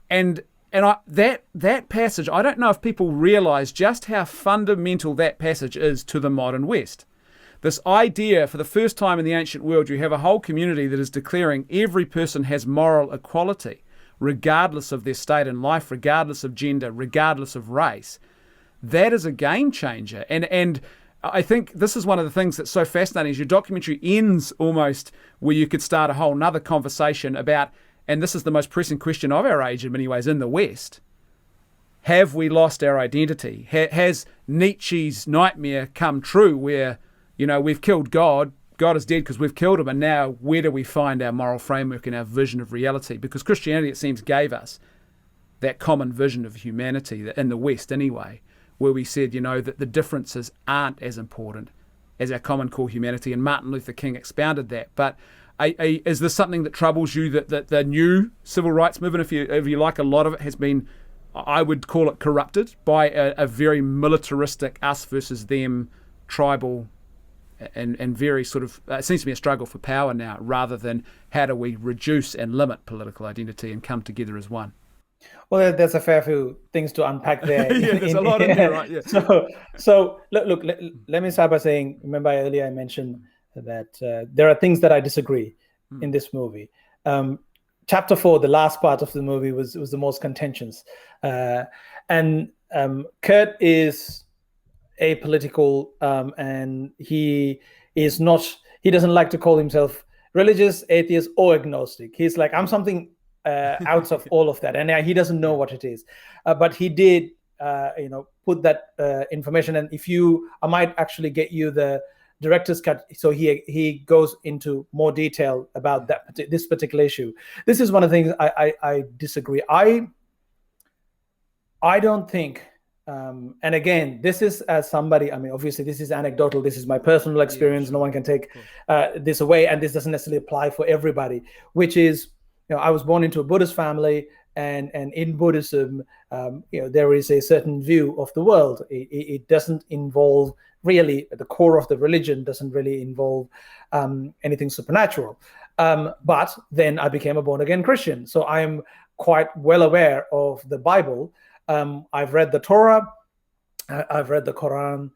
And that passage, I don't know if people realise just how fundamental that passage is to the modern West. This idea, for the first time in the ancient world, you have a whole community that is declaring every person has moral equality, regardless of their state in life, regardless of gender, regardless of race. That is a game changer. And I think this is one of the things that's so fascinating is your documentary ends almost where you could start a whole nother conversation about, and this is the most pressing question of our age in many ways in the West, have we lost our identity? Has Nietzsche's nightmare come true where, we've killed God, God is dead because we've killed him, and now where do we find our moral framework and our vision of reality? Because Christianity, it seems, gave us that common vision of humanity, in the West anyway, where we said, that the differences aren't as important as our common core humanity, and Martin Luther King expounded that. But is this something that troubles you, that the new civil rights movement, if you like, a lot of it has been, I would call it, corrupted by a very militaristic us versus them, tribal, and very sort of, it seems to be a struggle for power now, rather than how do we reduce and limit political identity and come together as one? Well, there's a fair few things to unpack there. Yeah, there's a lot in there, right? Yeah. So look, let me start by saying, remember earlier I mentioned that there are things that I disagree in this movie. Chapter 4, the last part of the movie, was the most contentious. And Kurt is apolitical, and he doesn't like to call himself religious, atheist, or agnostic. He's like, I'm something out of all of that, and he doesn't know what it is. But he did, put that information. And I might actually get you the director's cut, so he goes into more detail about this particular issue. This is one of the things I disagree. I don't think. And again, this is as somebody, obviously this is anecdotal, this is my personal experience, no one can take this away, and this doesn't necessarily apply for everybody, which is, I was born into a Buddhist family, and in Buddhism, there is a certain view of the world. It doesn't involve, really, the core of the religion doesn't really involve anything supernatural. But then I became a born-again Christian, so I'm quite well aware of the Bible. I've read the Torah, I've read the Quran,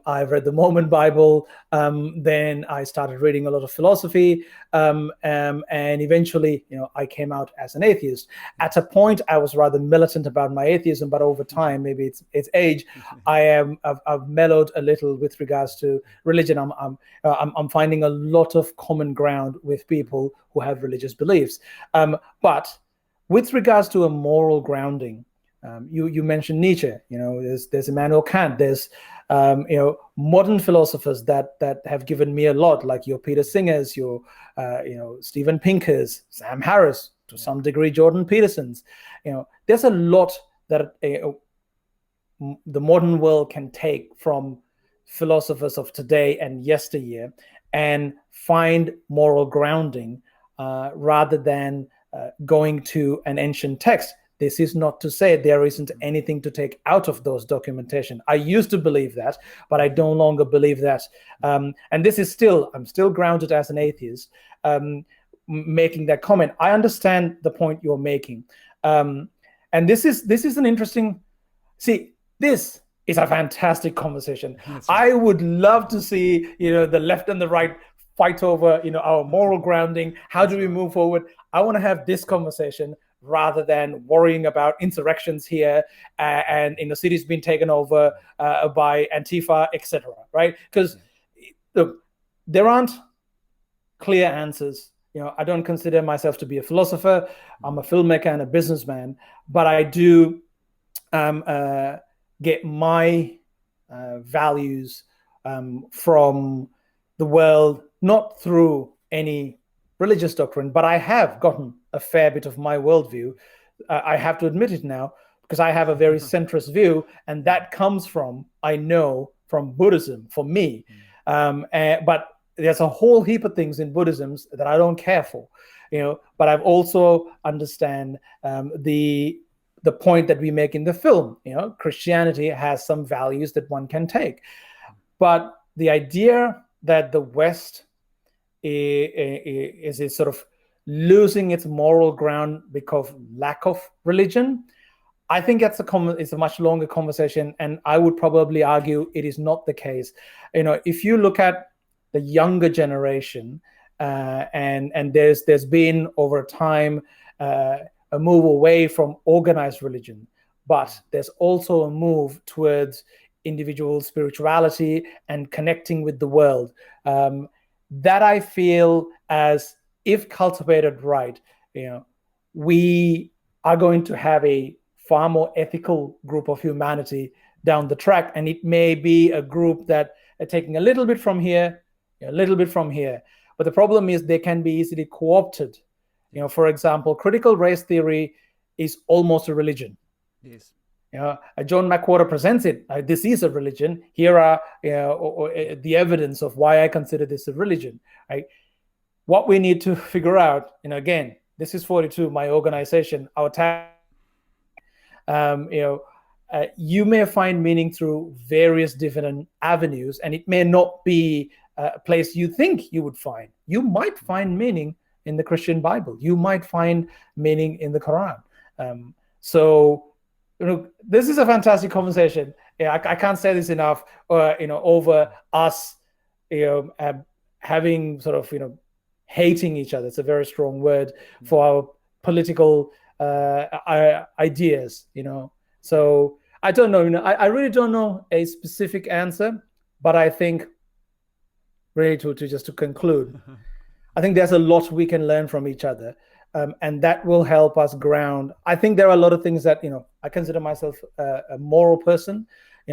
I've read the Mormon Bible, then I started reading a lot of philosophy, and eventually, I came out as an atheist. At a point, I was rather militant about my atheism, but over time, maybe it's age, I've mellowed a little with regards to religion. I'm finding a lot of common ground with people who have religious beliefs. But with regards to a moral grounding, you mentioned Nietzsche. There's Immanuel Kant. There's modern philosophers that have given me a lot, like your Peter Singers, your Steven Pinkers, Sam Harris, to some degree Jordan Peterson's. There's a lot that the modern world can take from philosophers of today and yesteryear and find moral grounding rather than going to an ancient text. This is not to say there isn't anything to take out of those documentation. I used to believe that, but I no longer believe that. And this is I'm still grounded as an atheist, making that comment. I understand the point you're making. And this is an interesting, this is a fantastic conversation. I would love to see, the left and the right fight over, our moral grounding. How do we move forward? I want to have this conversation rather than worrying about insurrections here and cities being taken over by Antifa, etc. Right? Because look, there aren't clear answers. I don't consider myself to be a philosopher. I'm a filmmaker and a businessman, but I do get my values from the world, not through any religious doctrine, but I have gotten a fair bit of my worldview. I have to admit it now, because I have a very centrist view, and that comes from, I know, from Buddhism, for me. But there's a whole heap of things in Buddhism that I don't care for, but I've also understand the point that we make in the film. Christianity has some values that one can take, but the idea that the West is sort of losing its moral ground because of lack of religion, I think it's a much longer conversation, and I would probably argue it is not the case. If you look at the younger generation, and there's been over time a move away from organized religion, but there's also a move towards individual spirituality and connecting with the world. That I feel as, if cultivated right, we are going to have a far more ethical group of humanity down the track. And it may be a group that are taking a little bit from here, a little bit from here. But the problem is they can be easily co-opted. For example, critical race theory is almost a religion. Yes. John McWhorter presents it. This is a religion. Here are the evidence of why I consider this a religion. Right? What we need to figure out, again, this is 42, my organization, our tag. You may find meaning through various different avenues, and it may not be a place you think you would find. You might find meaning in the Christian Bible. You might find meaning in the Quran. This is a fantastic conversation. I can't say this enough. Over us, having sort of hating each other. It's a very strong word for our political ideas. So I don't know. I really don't know a specific answer, but I think really to conclude, I think there's a lot we can learn from each other. And that will help us ground. I think there are a lot of things that, I consider myself a moral person.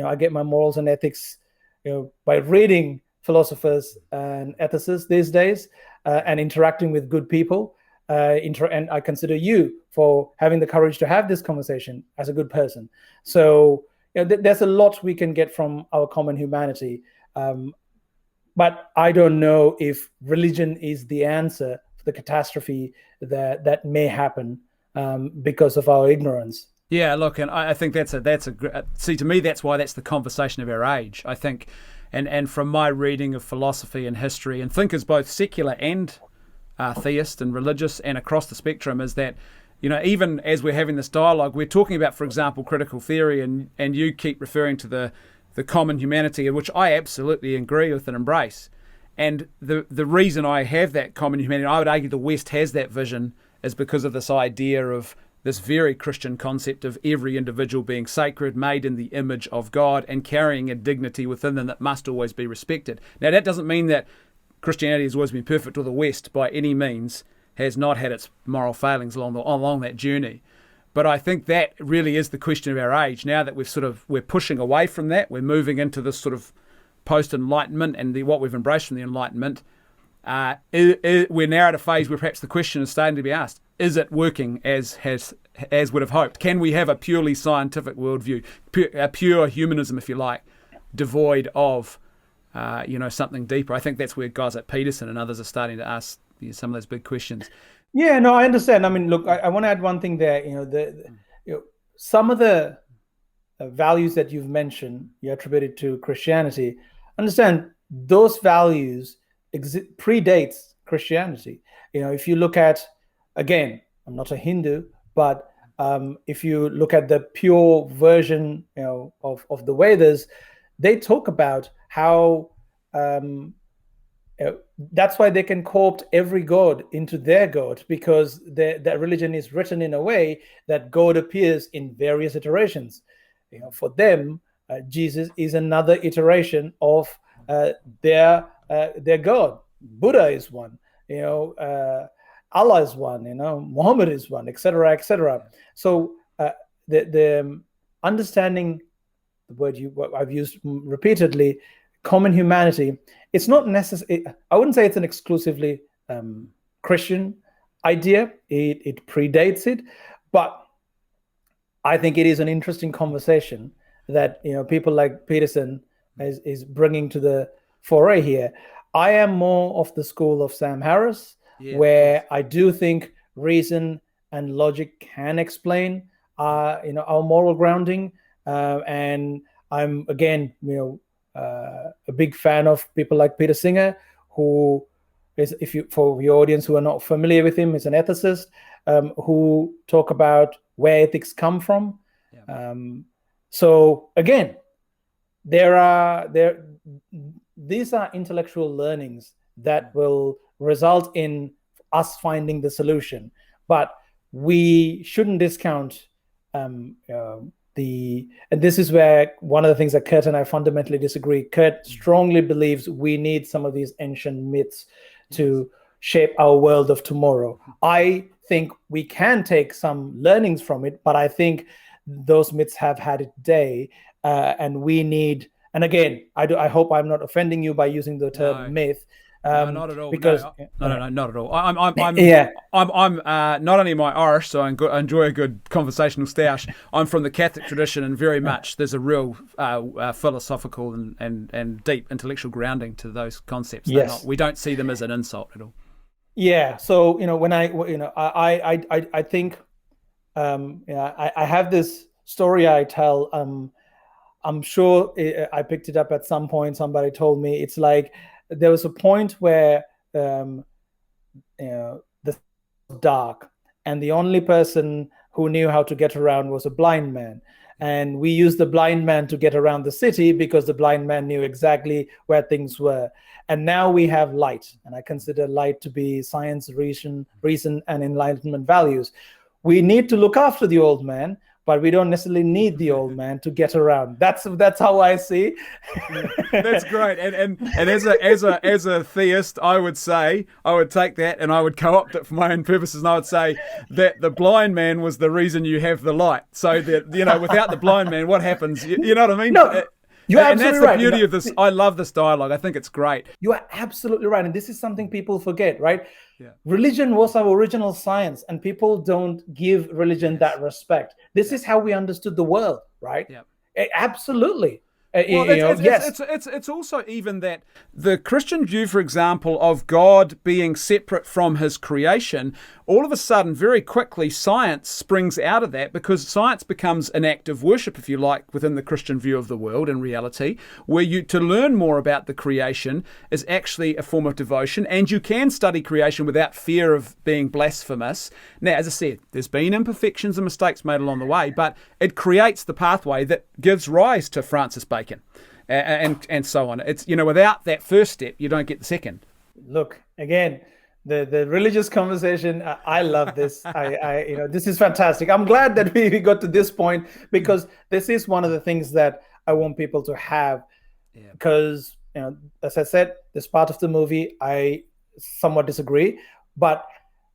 I get my morals and ethics, by reading philosophers and ethicists these days, and interacting with good people. And I consider you for having the courage to have this conversation as a good person. So there's a lot we can get from our common humanity. But I don't know if religion is the answer for the catastrophe that may happen because of our ignorance. Yeah, look, and I think see, to me, that's why that's the conversation of our age, I think. And from my reading of philosophy and history and thinkers, both secular and theist and religious and across the spectrum, is that, even as we're having this dialogue, we're talking about, for example, critical theory, and you keep referring to the common humanity, which I absolutely agree with and embrace. And the reason I have that common humanity, I would argue the West has that vision, is because of this idea of this very Christian concept of every individual being sacred, made in the image of God, and carrying a dignity within them that must always be respected. Now, that doesn't mean that Christianity has always been perfect, or the West by any means has not had its moral failings along that journey. But I think that really is the question of our age. Now that we're pushing away from that, we're moving into this sort of post-Enlightenment and what we've embraced from the Enlightenment. We're now at a phase where perhaps the question is starting to be asked: is it working as would have hoped? Can we have a purely scientific worldview, a pure humanism, if you like, devoid of something deeper? I think that's where guys like Peterson and others are starting to ask some of those big questions. Yeah, no, I understand. I mean, look, I want to add one thing there. Some of the values that you've mentioned, you attributed to Christianity. Understand, those values predates Christianity. If you look at, again, I'm not a Hindu, but if you look at the pure version, of the Vedas, they talk about how that's why they can co-opt every god into their god, because that religion is written in a way that God appears in various iterations. For them, Jesus is another iteration of their God. Buddha is one. Allah is one. Muhammad is one, etc., etc. So the understanding, the word I've used repeatedly, common humanity, it's not necessary. I wouldn't say it's an exclusively Christian idea. It predates it, but I think it is an interesting conversation that people like Peterson is bringing to foray here. I am more of the school of Sam Harris, where I do think reason and logic can explain, our moral grounding. And I'm again, a big fan of people like Peter Singer, who is, for your audience who are not familiar with him, is an ethicist who talk about where ethics come from. So again, these are intellectual learnings that will result in us finding the solution, but we shouldn't discount and this is where one of the things that Kurt and I fundamentally disagree. Kurt strongly believes we need some of these ancient myths to shape our world of tomorrow. I think we can take some learnings from it, but I think those myths have had its day, and we need. And again, I hope I'm not offending you by using the term myth. No, not at all. Because no, not at all. I'm not only am I Irish, so I enjoy a good conversational stoush. I'm from the Catholic tradition, and very much there's a real philosophical and deep intellectual grounding to those concepts. Yes. We don't see them as an insult at all. Yeah. So when I think I have this story I tell. I'm sure I picked it up at some point. Somebody told me it's like there was a point where the dark, and the only person who knew how to get around was a blind man. And we used the blind man to get around the city because the blind man knew exactly where things were. And now we have light, and I consider light to be science, reason, and enlightenment values. We need to look after the old man, but we don't necessarily need the old man to get around. That's how I see. That's great. And as a theist, I would take that and I would co-opt it for my own purposes, and I would say that the blind man was the reason you have the light. So that without the blind man, what happens? You know what I mean? No. You're absolutely right. And that's the beauty of this. I love this dialogue. I think it's great. You are absolutely right. And this is something people forget, right? Yeah. Religion was our original science, and people don't give religion that respect. This is how we understood the world, right? Yeah. Absolutely. Well, it's also even that the Christian view, for example, of God being separate from his creation, all of a sudden, very quickly, science springs out of that, because science becomes an act of worship, if you like, within the Christian view of the world in reality, where to learn more about the creation is actually a form of devotion, and you can study creation without fear of being blasphemous. Now, as I said, there's been imperfections and mistakes made along the way, but it creates the pathway that gives rise to Francis Bacon. And so on. It's without that first step, you don't get the second. Look, again, the religious conversation. I love this. This is fantastic. I'm glad that we got to this point, because this is one of the things that I want people to have. Yeah. Because as I said, this part of the movie I somewhat disagree, but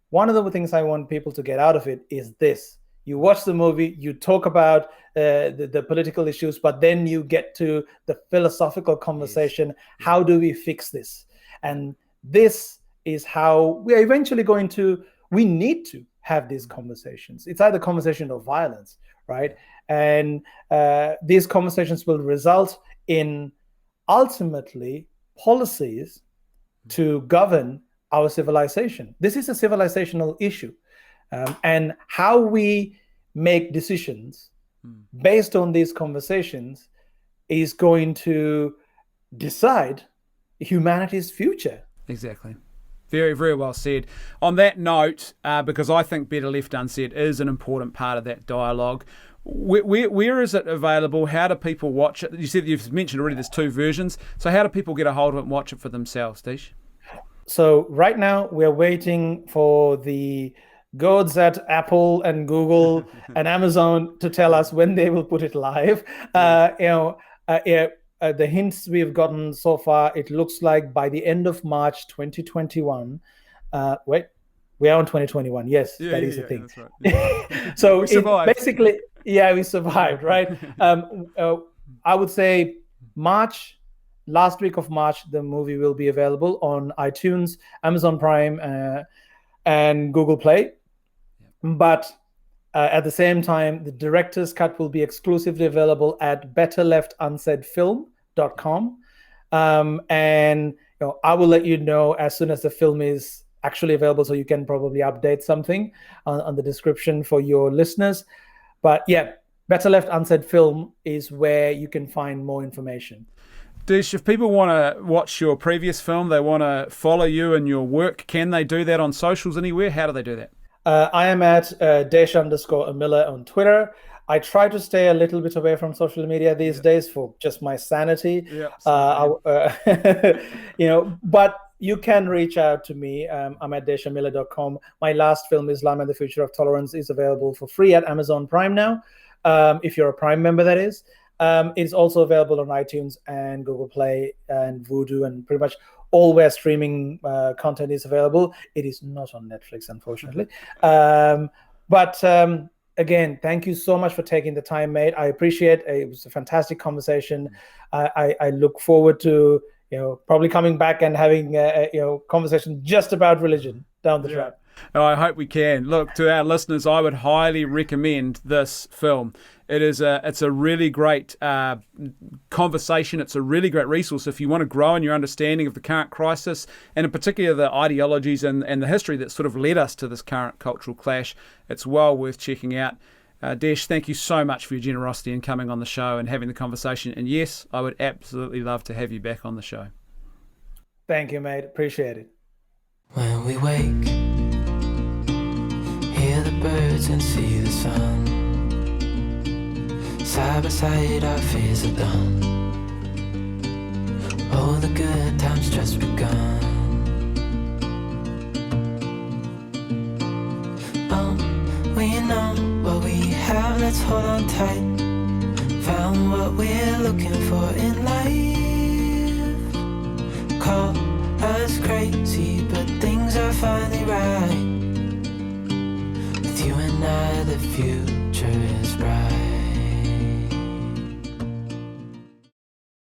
one of the things I want people to get out of it is this. You watch the movie, you talk about the political issues, but then you get to the philosophical conversation. Yes. How do we fix this? And this is how we are eventually we need to have these conversations. It's either conversation or violence, right? And these conversations will result in ultimately policies to govern our civilization. This is a civilizational issue. And how we make decisions based on these conversations is going to decide humanity's future. Exactly. Very, very well said. On that note, because I think Better Left Unsaid is an important part of that dialogue, where is it available? How do people watch it? You've mentioned already there's 2 versions. So how do people get a hold of it and watch it for themselves, Desh? So right now we're waiting for the gods at Apple and Google and Amazon to tell us when they will put it live. The hints we've gotten so far, it looks like by the end of March 2021. Wait, we are on 2021. Yes, that is the thing. That's right. Yeah. So basically, we survived, right? I would say last week of March, the movie will be available on iTunes, Amazon Prime, and Google Play. But at the same time, the director's cut will be exclusively available at betterleftunsaidfilm.com. And I will let you know as soon as the film is actually available, so you can probably update something on the description for your listeners. But yeah, Better Left Unsaid Film is where you can find more information. Desh, if people want to watch your previous film, they want to follow you and your work, can they do that on socials anywhere? How do they do that? I am at Desh_Amila on Twitter. I try to stay a little bit away from social media these days for just my sanity. But you can reach out to me. I'm at deshamila.com. My last film, Islam and the Future of Tolerance, is available for free at Amazon Prime now. If you're a Prime member, that is. It's also available on iTunes and Google Play and Vudu and pretty much all where streaming content is available. It is not on Netflix, unfortunately. Again, thank you so much for taking the time, mate. I appreciate it. It was a fantastic conversation. I look forward to probably coming back and having a conversation just about religion down the track. Oh, I hope we can. Look, to our listeners, I would highly recommend this film. It's a really great conversation. It's a really great resource if you want to grow in your understanding of the current crisis, and in particular the ideologies and the history that sort of led us to this current cultural clash. It's well worth checking out. Desh, thank you so much for your generosity in coming on the show and having the conversation. And yes, I would absolutely love to have you back on the show. Thank you, mate. Appreciate it. When we wake, hear the birds and see the sun. Side by side our fears are done. All the good times just begun. We know what we have, let's hold on tight. Found what we're looking for in life. Call us crazy, but things are finally right. With you and I, the future